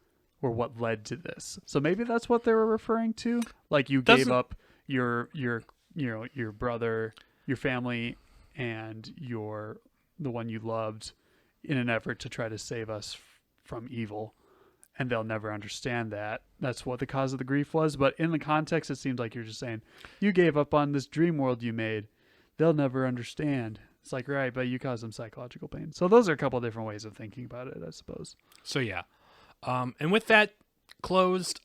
were what led to this. So maybe that's what they were referring to. Like you gave up your brother, your family, and the one you loved in an effort to try to save us from evil. And they'll never understand that. That's what the cause of the grief was. But in the context, it seems like you're just saying, you gave up on this dream world you made. They'll never understand. It's like, right, but you caused them psychological pain. So those are a couple of different ways of thinking about it, I suppose. So yeah, and with that closed,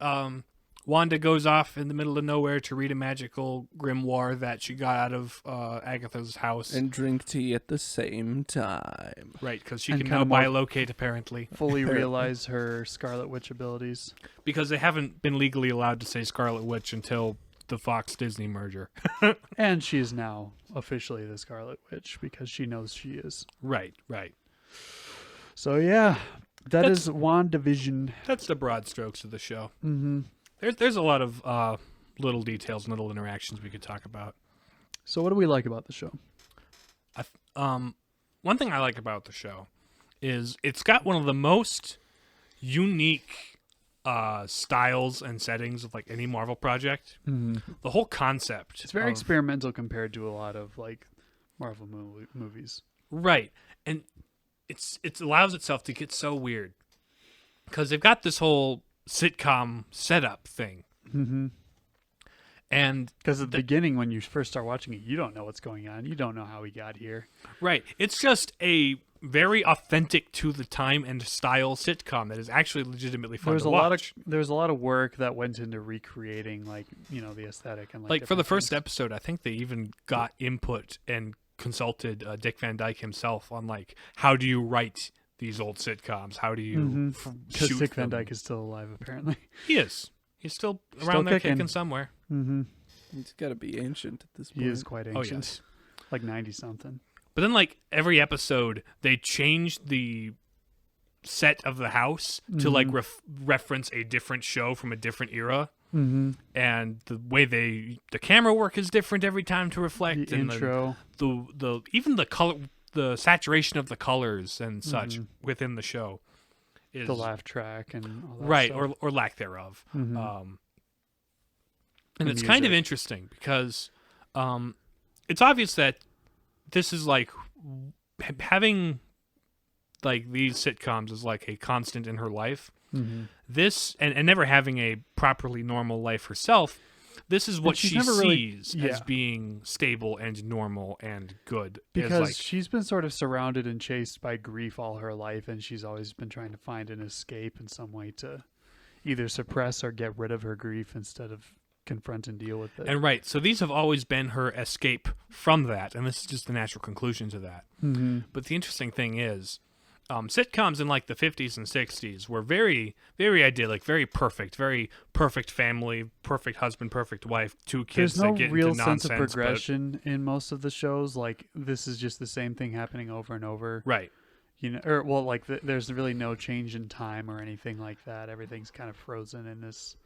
Wanda goes off in the middle of nowhere to read a magical grimoire that she got out of Agatha's house. and drink tea at the same time. Right, because she And can kinda now more- bilocate, apparently. Fully realize her Scarlet Witch abilities. Because they haven't been legally allowed to say Scarlet Witch until the Fox-Disney merger. And she is now officially the Scarlet Witch because she knows she is. Right, right. So yeah, That's- is WandaVision. That's the broad strokes of the show. Mm-hmm. There's a lot of little details and little interactions we could talk about. So what do we like about the show? One thing I like about the show is it's got one of the most unique styles and settings of like any Marvel project. Mm-hmm. The whole concept. It's very experimental compared to a lot of like Marvel movies. Right. And it allows itself to get so weird because they've got this whole sitcom setup thing. Mm-hmm. And because at the beginning, when you first start watching it, you don't know what's going on. You don't know how we got here. Right. It's just a very authentic to the time and style sitcom that is actually legitimately fun to watch. There's a lot of work that went into recreating, like, you know, the aesthetic and like for the first things. episode, I think they even got input and consulted Dick Van Dyke himself on like how do you write these old sitcoms? How do you because shoot Dick Van them? Dyke is still alive apparently. He is. He's still around there kicking somewhere. Mm-hmm. It's got to be ancient at this point. He is quite ancient. Oh yes. Like 90 something. But then, like, every episode, they change the set of the house to, like, reference a different show from a different era. Mm-hmm. And the way the camera work is different every time to reflect. The and intro. Even the color, the saturation of the colors and such within the show is... The laugh track and all that right, stuff. or lack thereof. Mm-hmm. And it's kind of interesting because it's obvious that this is like having like these sitcoms is like a constant in her life. Mm-hmm. This and never having a properly normal life herself. This is what she's she never sees really- as being stable and normal and good. Because like, she's been sort of surrounded and chased by grief all her life, and she's always been trying to find an escape in some way to either suppress or get rid of her grief instead of confront and deal with it. and right, so these have always been her escape from that, and this is just the natural conclusion to that. Mm-hmm. But the interesting thing is, sitcoms in like the 50s and 60s were very, very idyllic, very perfect family, perfect husband, perfect wife, two kids There's no that get real into sense nonsense. of progression in most of the shows. Like, this is just the same thing happening over and over. Right. You know, or well, like there's really no change in time or anything like that. Everything's kind of frozen in this.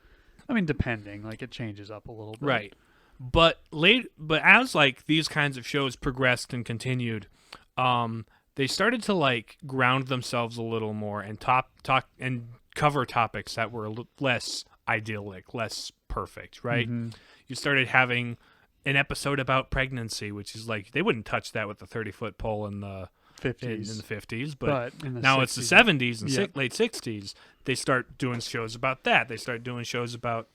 I mean, depending, like it changes up a little bit. Right. But as like these kinds of shows progressed and continued, they started to like ground themselves a little more and talk and cover topics that were less idyllic, less perfect, right? Mm-hmm. You started having an episode about pregnancy, which is like they wouldn't touch that with the 30-foot pole in the 50s. in the 50s, but in the now 60s, it's the 70s and yeah. late 60s. They start doing shows about that. They start doing shows about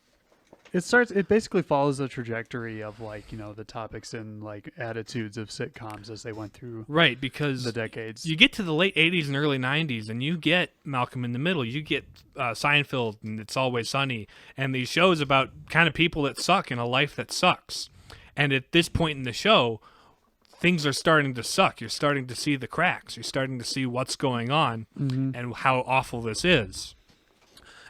It basically follows the trajectory of like, you know, the topics and like attitudes of sitcoms as they went through right, because the decades. you get to the late 80s and early 90s and you get Malcolm in the Middle, you get Seinfeld and It's Always Sunny, and these shows about kind of people that suck in a life that sucks. And at this point in the show, things are starting to suck. You're starting to see the cracks. You're starting to see what's going on and how awful this is.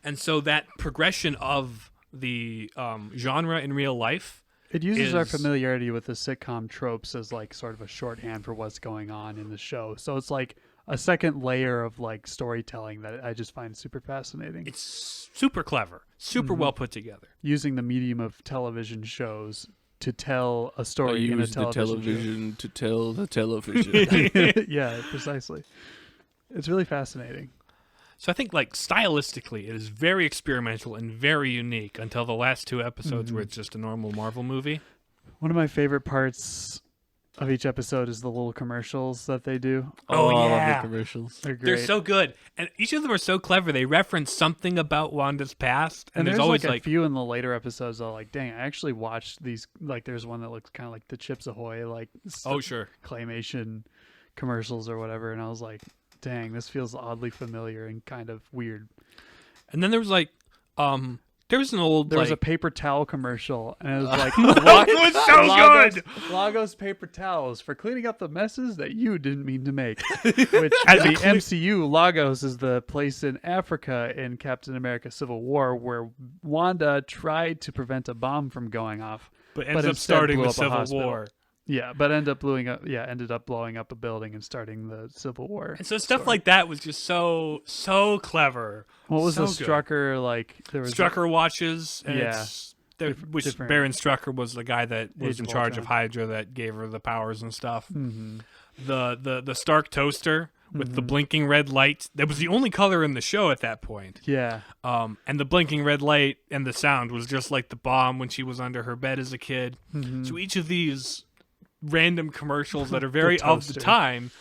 And so that progression of the genre in real life, it uses our familiarity with the sitcom tropes as like sort of a shorthand for what's going on in the show. So it's like a second layer of like storytelling that I just find super fascinating. it's super clever, super well put together. Using the medium of television shows to tell a story in a use the television television to tell the television. show. Yeah, precisely. It's really fascinating. So I think, like, stylistically, it is very experimental and very unique until the last two episodes where it's just a normal Marvel movie. One of my favorite parts of each episode is the little commercials that they do. Oh, I love yeah. the commercials. They're great. They're so good. And each of them are so clever. They reference something about Wanda's past. And there's always, like a few in the later episodes that are like, dang, I actually watched these. Like, there's one that looks kind of like the Chips Ahoy, like, oh, sure. claymation commercials or whatever. And I was like, dang, this feels oddly familiar and kind of weird. And then there was, like, there was an old, There was a like... paper towel commercial, and it was like, it was so good! Lagos paper towels for cleaning up the messes that you didn't mean to make. Which, As the a MCU, Lagos is the place in Africa in Captain America Civil War where Wanda tried to prevent a bomb from going off. But ends up instead starting blew the up a Civil hospital. War. Yeah, but ended up blowing up a building and starting the Civil War. And so stuff story. like that was just so clever. What was so the good. Strucker like? There was Strucker watches, and Yeah. which different- Baron Strucker was the guy that was Age in of charge of Ultron. Hydra that gave her the powers and stuff. Mhm. The Stark toaster with the blinking red light. That was the only color in the show at that point. Yeah. And the blinking red light and the sound was just like the bomb when she was under her bed as a kid. Mm-hmm. So each of these random commercials that are very of the toaster. time,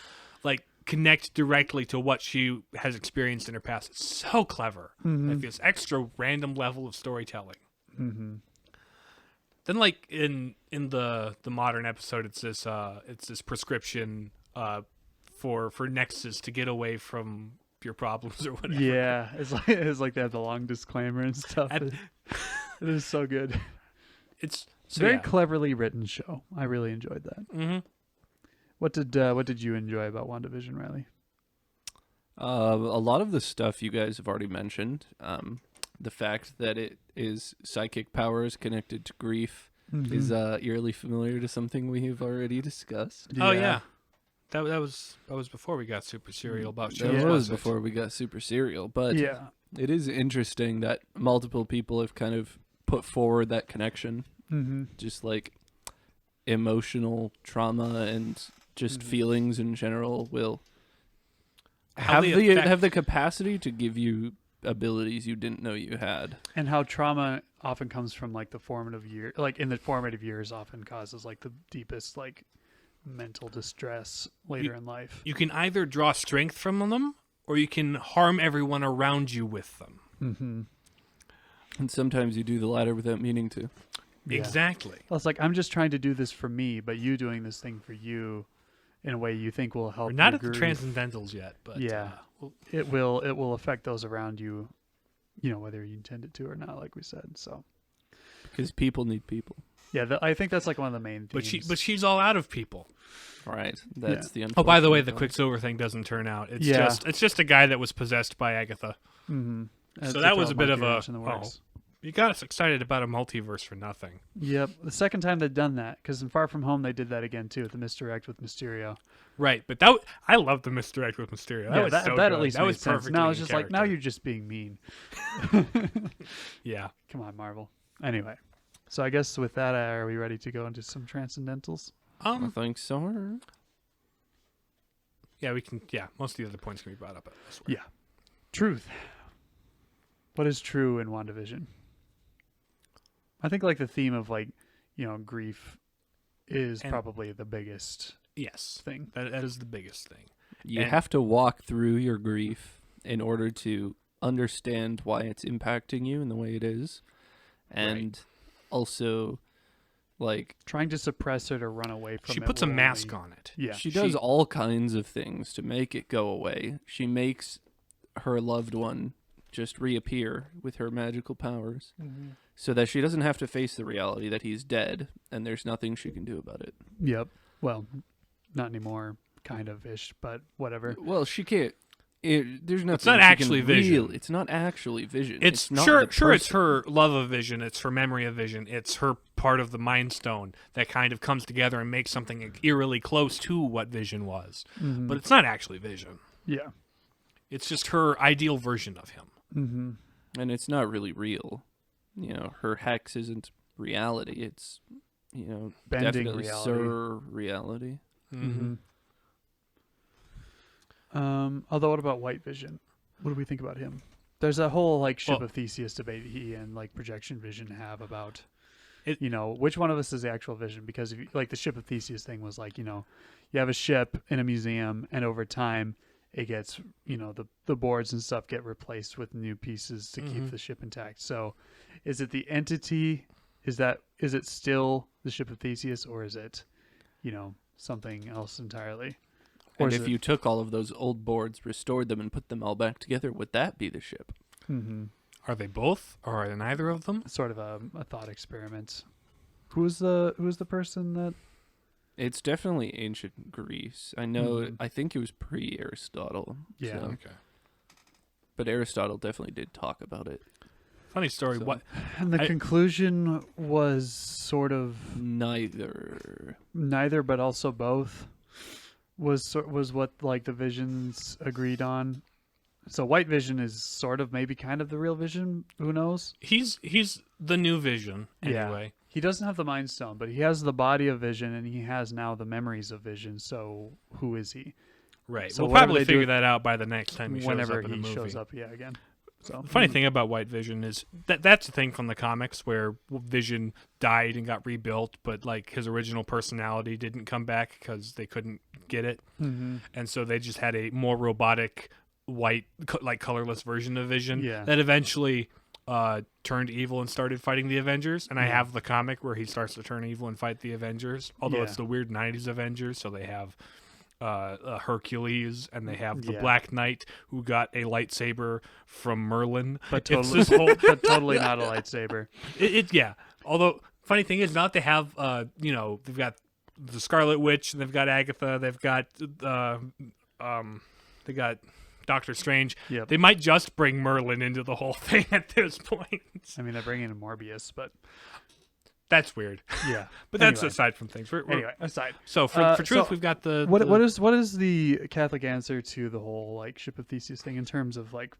like connect directly to what she has experienced in her past. It's so clever. Like this extra random level of storytelling. Then, like in the modern episode, it's this prescription for Nexus to get away from your problems or whatever. Yeah, it's like they have the long disclaimer and stuff. And- It is so good. It's It's a very yeah. cleverly written show. I really enjoyed that. Mm-hmm. What did you enjoy about WandaVision, Riley? A lot of the stuff you guys have already mentioned. The fact that it is psychic powers connected to grief is eerily familiar to something we have already discussed. Oh yeah, that was before we got super serial about shows. That was wasn't it? before we got super serial, but Yeah. it is interesting that multiple people have kind of put forward that connection, just like emotional trauma and just feelings in general will How have they affect- have the capacity to give you abilities you didn't know you had. And how trauma often comes from like the formative year, like in the formative years, often causes like the deepest like mental distress later in life. You can either draw strength from them, or you can harm everyone around you with them. And sometimes you do the latter without meaning to. Yeah. Exactly. Well, it's like I'm just trying to do this for me, but you doing this thing for you in a way you think will help. We're not your at the grief. transcendentals yet, but Yeah. It will affect those around you, whether you intend it to or not, like we said. So Because people need people. yeah, I think that's like one of the main themes. but she's all out of people. Right. That's the Oh, by the way, unfortunate the part. Quicksilver thing doesn't turn out. It's Yeah. it's just a guy that was possessed by Agatha. That's So that was all a bit of monkey a wrench in the works. You got us excited about a multiverse for nothing. Yep, the second time they've done that, because in Far From Home they did that again too, with the misdirect with Mysterio. Right, but I love the misdirect with Mysterio. That was so that good. at least that made was sense. perfect. Now it's just like now you're just being mean. Yeah. Come on, Marvel. Anyway, so I guess with that, are we ready to go into some transcendentals? I think so. Yeah, we can. Yeah, most of the other points can be brought up. This way. Yeah. Truth. What is true in WandaVision? I think like the theme of like, grief is And- probably the biggest Yes, thing. that is the biggest thing. You And- have to walk through your grief in order to understand why it's impacting you in the way it is. And also, like, Trying to suppress it or run away from it. She puts a will mask only- on it. Yeah. she does all kinds of things to make it go away. She makes her loved one just reappear with her magical powers so that she doesn't have to face the reality that he's dead and there's nothing she can do about it. Yep. Well, not anymore, kind of ish, but whatever. Well, she can't. There's nothing. not she can actually Vision. It's not actually Vision. It's not sure the it's person. her love of Vision, it's her memory of Vision, it's her part of the Mind Stone that kind of comes together and makes something eerily close to what Vision was. But it's not actually Vision. Yeah. It's just her ideal version of him. And it's not really real. Her hex isn't reality. It's Bending definitely reality. surreality. Although, what about White Vision? What do we think about him? There's that whole like ship Well- of Theseus debate he and like Projection Vision have about, It- which one of us is the actual Vision? Because if you, like the ship of Theseus thing was like, you have a ship in a museum, and over time it gets, the boards and stuff get replaced with new pieces to keep the ship intact. So, is it the entity? Is it still the ship of Theseus, or is it, something else entirely? Or And is if it- you took all of those old boards, restored them, and put them all back together, would that be the ship? Are they both, or are they neither of them? Sort of a thought experiment. Who's the person that? It's definitely ancient Greece. I know. I think it was pre-Aristotle. Yeah. so- Okay. But Aristotle definitely did talk about it. Funny story. So- What? And the I- conclusion was sort of Neither. neither, but also both. Was what like the Visions agreed on. So White Vision is sort of maybe kind of the real Vision. Who knows? He's the new Vision Yeah. anyway. He doesn't have the Mind Stone, but he has the body of Vision, and he has now the memories of Vision. So who is he? Right. So we'll whatever probably they do- figure that out by the next time he shows Whenever up in a he movie. shows up, yeah, again. So The funny thing about White Vision is that's the thing from the comics where Vision died and got rebuilt, but like his original personality didn't come back because they couldn't get it, and so they just had a more robotic, white, like colorless version of Vision that eventually turned evil and started fighting the Avengers. And I have the comic where he starts to turn evil and fight the Avengers, although it's the weird 90s Avengers, so they have Hercules, and they have the Black Knight who got a lightsaber from Merlin, but totally not a lightsaber. Although funny thing is, not they have they've got the Scarlet Witch, and they've got Agatha, they've got Doctor Strange. Yep. They might just bring Merlin into the whole thing at this point. I mean, they're bringing in Morbius, but that's weird. Yeah, but that's aside from things. Anyway, aside. So for truth, we've got the what is the Catholic answer to the whole like Ship of Theseus thing in terms of like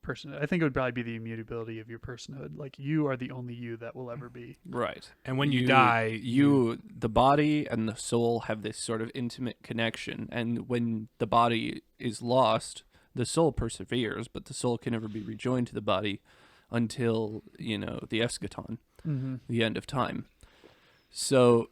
person? I think it would probably be the immutability of your personhood. Like you are the only you that will ever be. Right. And when you die, the body and the soul have this sort of intimate connection, and when the body is lost, the soul perseveres, but the soul can never be rejoined to the body until, the eschaton, the end of time. So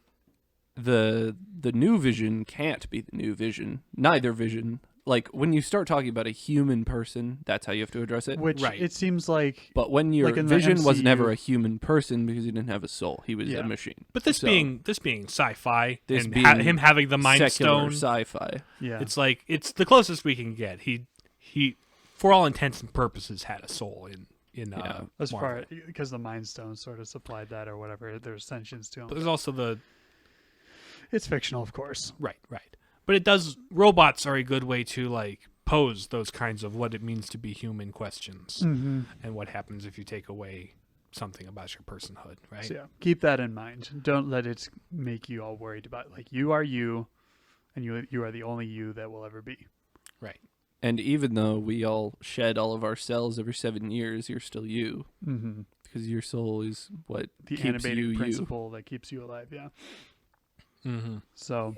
the new Vision can't be the new Vision. Neither Vision. Like, when you start talking about a human person, that's how you have to address it. Which it seems like... But when your like Vision was never a human person because he didn't have a soul. He was a machine. But this being sci-fi, and him having the Mind Stone... sci-fi. Yeah. It's like, it's the closest we can get. He for all intents and purposes, had a soul in as Marvel. far because the Mind Stone sort of supplied that or whatever. There's sentience to him. But there's also it's fictional, of course. Right. But robots are a good way to like pose those kinds of what it means to be human questions, and what happens if you take away something about your personhood, right? So keep that in mind. Don't let it make you all worried about like you are you, and you are the only you that will ever be. Right. And even though we all shed all of our cells every 7 years, you're still you. Mm-hmm. Because your soul is what the keeps animating you principle that keeps you alive, Mm-hmm. So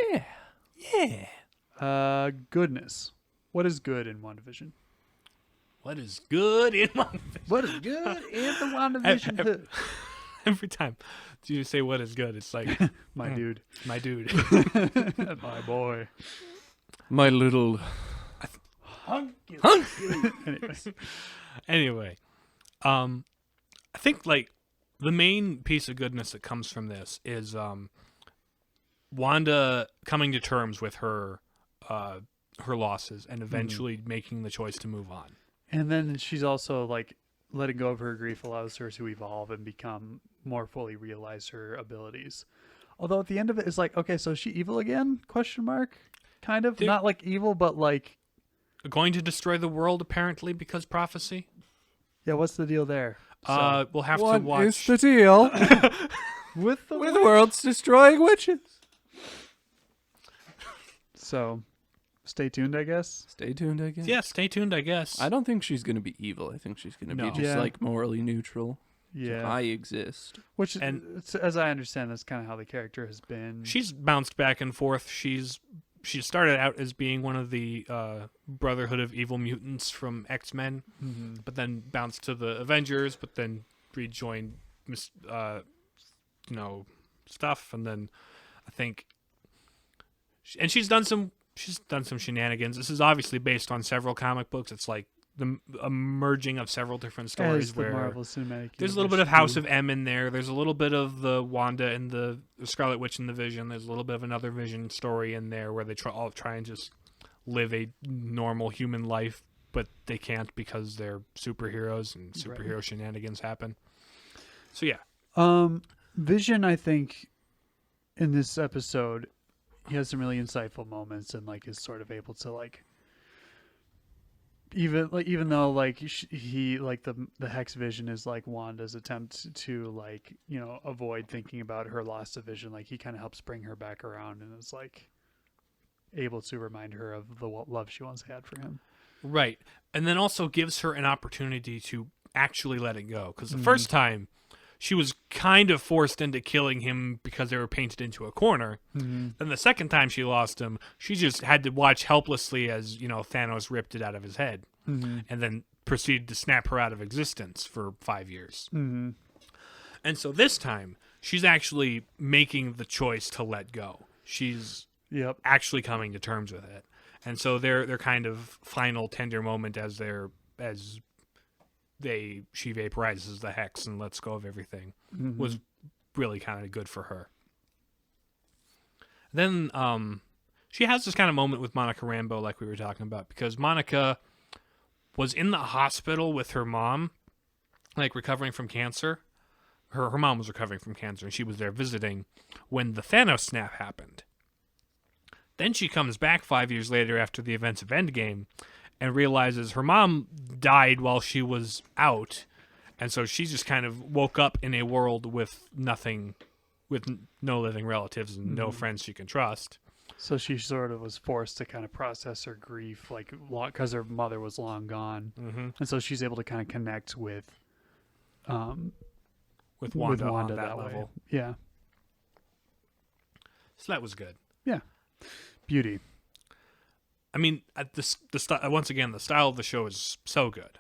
yeah. Goodness. What is good in WandaVision? What is good in WandaVision? What is good in the WandaVision hood? Every time you say what is good, it's like my dude. My dude. My boy. My little... Anyway, I think like the main piece of goodness that comes from this is Wanda coming to terms with her losses and eventually making the choice to move on. And then she's also like letting go of her grief allows her to evolve and become more fully realize her abilities. Although at the end of it is like, okay, so is she evil again? Question mark. Kind of. Not like evil, but like going to destroy the world apparently because prophecy. Yeah, what's the deal there? We'll have to watch. What is the deal with the world's destroying witches? So, stay tuned, I guess. Stay tuned, I guess. Yeah, stay tuned, I guess. I don't think she's going to be evil. I think she's going to be just like morally neutral. Yeah. So I exist. Which, as I understand, that's kind of how the character has been. She's bounced back and forth. She started out as being one of the Brotherhood of Evil Mutants from X-Men, but then bounced to the Avengers, but then rejoined, stuff, and then I think, and she's done some shenanigans. This is obviously based on several comic books. It's like a merging of several different stories where Marvel Cinematic there's a little bit of House of M in there. There's a little bit of the Wanda and the Scarlet Witch and the Vision. There's a little bit of another Vision story in there where they try and just live a normal human life, but they can't because they're superheroes and superhero shenanigans happen. So yeah. Vision, I think, in this episode, he has some really insightful moments and like is sort of able to like. Even though like he like the Hex Vision is like Wanda's attempt to like avoid thinking about her loss of vision, like he kind of helps bring her back around and is like able to remind her of the love she once had for him. Right, and then also gives her an opportunity to actually let it go because the first time she was kind of forced into killing him because they were painted into a corner. Then the second time she lost him, she just had to watch helplessly as, Thanos ripped it out of his head. And then proceeded to snap her out of existence for 5 years. Mm-hmm. And so this time, she's actually making the choice to let go. She's actually coming to terms with it. And so their kind of final tender moment she vaporizes the hex and lets go of everything was really kind of good for her. Then she has this kind of moment with Monica Rambeau, like we were talking about, because Monica was in the hospital with her mom, like recovering from cancer. Her mom was recovering from cancer, and she was there visiting when the Thanos snap happened. Then she comes back 5 years later after the events of Endgame and realizes her mom died while she was out, and so she just kind of woke up in a world with nothing, with no living relatives and no friends she can trust. So she sort of was forced to kind of process her grief, like, because her mother was long gone. And so she's able to kind of connect with Wanda on that level. way. Yeah. So that was good. Yeah. Beauty. I mean, once again, the style of the show is so good.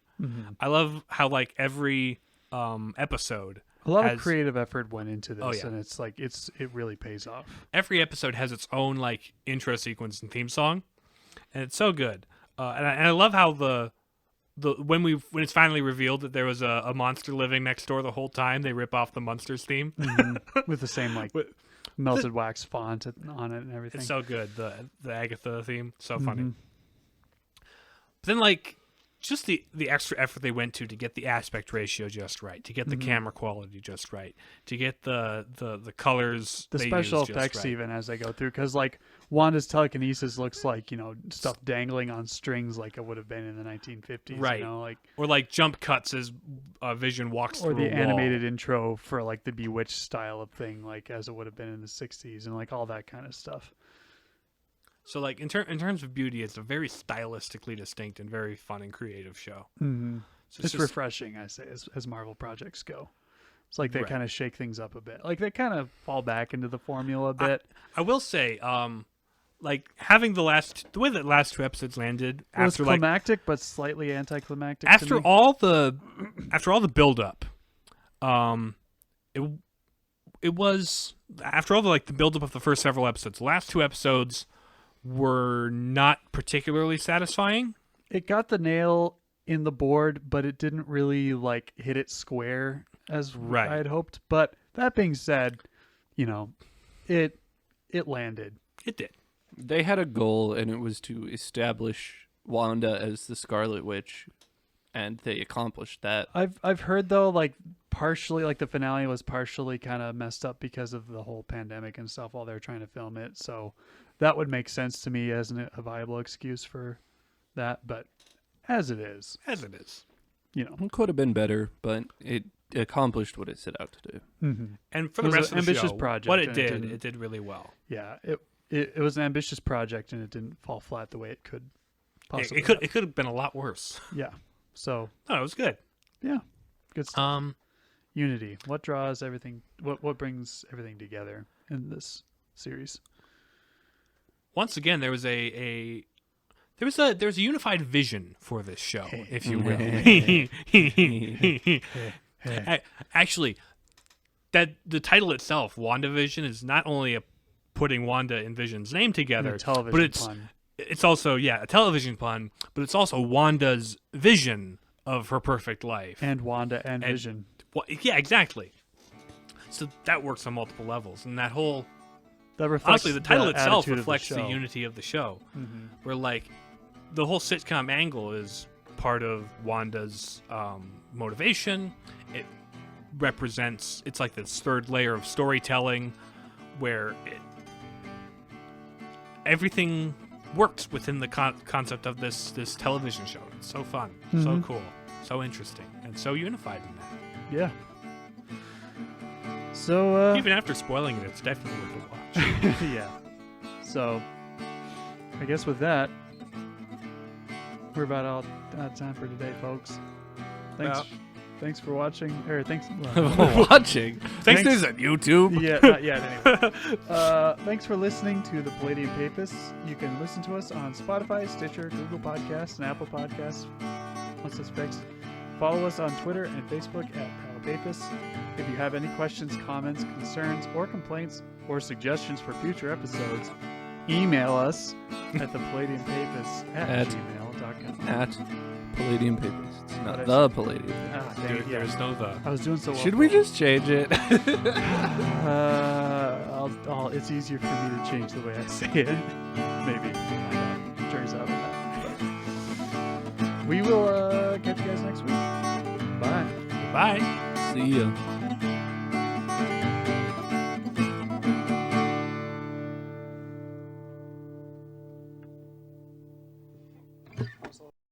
I love how, like, every episode... A lot of creative effort went into this, Oh, yeah. and it's like it really pays off. Every episode has its own, like, intro sequence and theme song, and it's so good. And I love how when it's finally revealed that there was a monster living next door the whole time, they rip off the Monsters theme With the same like melted wax font on it and everything. It's so good. The Agatha theme, so funny. But then, like, just the extra effort they went to get the aspect ratio just right, to get the camera quality just right, to get the colors, the they special used just effects right. even as they go through, because like Wanda's telekinesis looks like, you know, stuff dangling on strings like it would have been in the 1950s, Right. You know, like, or like jump cuts as Vision walks or through the a wall. animated intro for like the Bewitched style of thing, like as it would have been in the 60s, and like all that kind of stuff. So, like, in terms of beauty, it's a very stylistically distinct and very fun and creative show. So It's refreshing, I say, as Marvel projects go. It's like they Right. kind of shake things up a bit. Like they kind of fall back into the formula a bit. I will say, like, having the way that last two episodes landed It was after, like, climactic, but slightly anticlimactic. after to me. all the build up, it was after all the build up of the first several episodes. The last two episodes were not particularly satisfying. It got the nail in the board, but it didn't really like hit it square as Right. I had hoped. But that being said, you know, it landed. It did. They had a goal, and it was to establish Wanda as the Scarlet Witch, and they accomplished that. I've heard though, like partially, like the finale was partially kind of messed up because of the whole pandemic and stuff while they're trying to film it. So that would make sense to me as a viable excuse for that. But as it is, you know, It could have been better, but it accomplished what it set out to do. And for It the was rest an of the ambitious show, project, what and it it did really well. yeah, it was an ambitious project, and it didn't fall flat the way it could possibly. It could have been a lot worse. Yeah. So No, it was good. yeah, good stuff. Unity. What draws everything? What brings everything together in this series? Once again, there was a unified vision for this show, if you will. Actually, that the title itself, WandaVision, is not only putting Wanda and Vision's name together, television but it's also a television pun, but it's also Wanda's vision of her perfect life. And Wanda and Vision. Yeah, exactly. So that works on multiple levels, and that whole That reflects honestly, the title itself attitude of reflects the show. unity of the show. Where, like, the whole sitcom angle is part of Wanda's motivation. It represents, it's like this third layer of storytelling where everything works within the concept of this television show. It's so fun, so cool, so interesting, and so unified in that. Yeah. So Even after spoiling it, it's definitely worth a watch. yeah. So I guess with that, we're about all out of time for today, folks. Thanks for watching. Or thanks. Watching. Thanks. This is on YouTube. Yeah, not yet. Anyway, thanks for listening to the Palladium Papists. You can listen to us on Spotify, Stitcher, Google Podcasts, and Apple Podcasts. once that's fixed. Follow us on Twitter and Facebook at Parapapists. If you have any questions, comments, concerns, or complaints, or suggestions for future episodes, email us at thepalladiumpapists@gmail.com. At Palladium Papists. It's not What the Palladium. Ah, dang it, yeah. There's no the. I was doing so well. Should we just change it? It's easier for me to change the way I say it. Maybe. Turns out on that. We will catch you guys next week. Bye. Bye. See ya.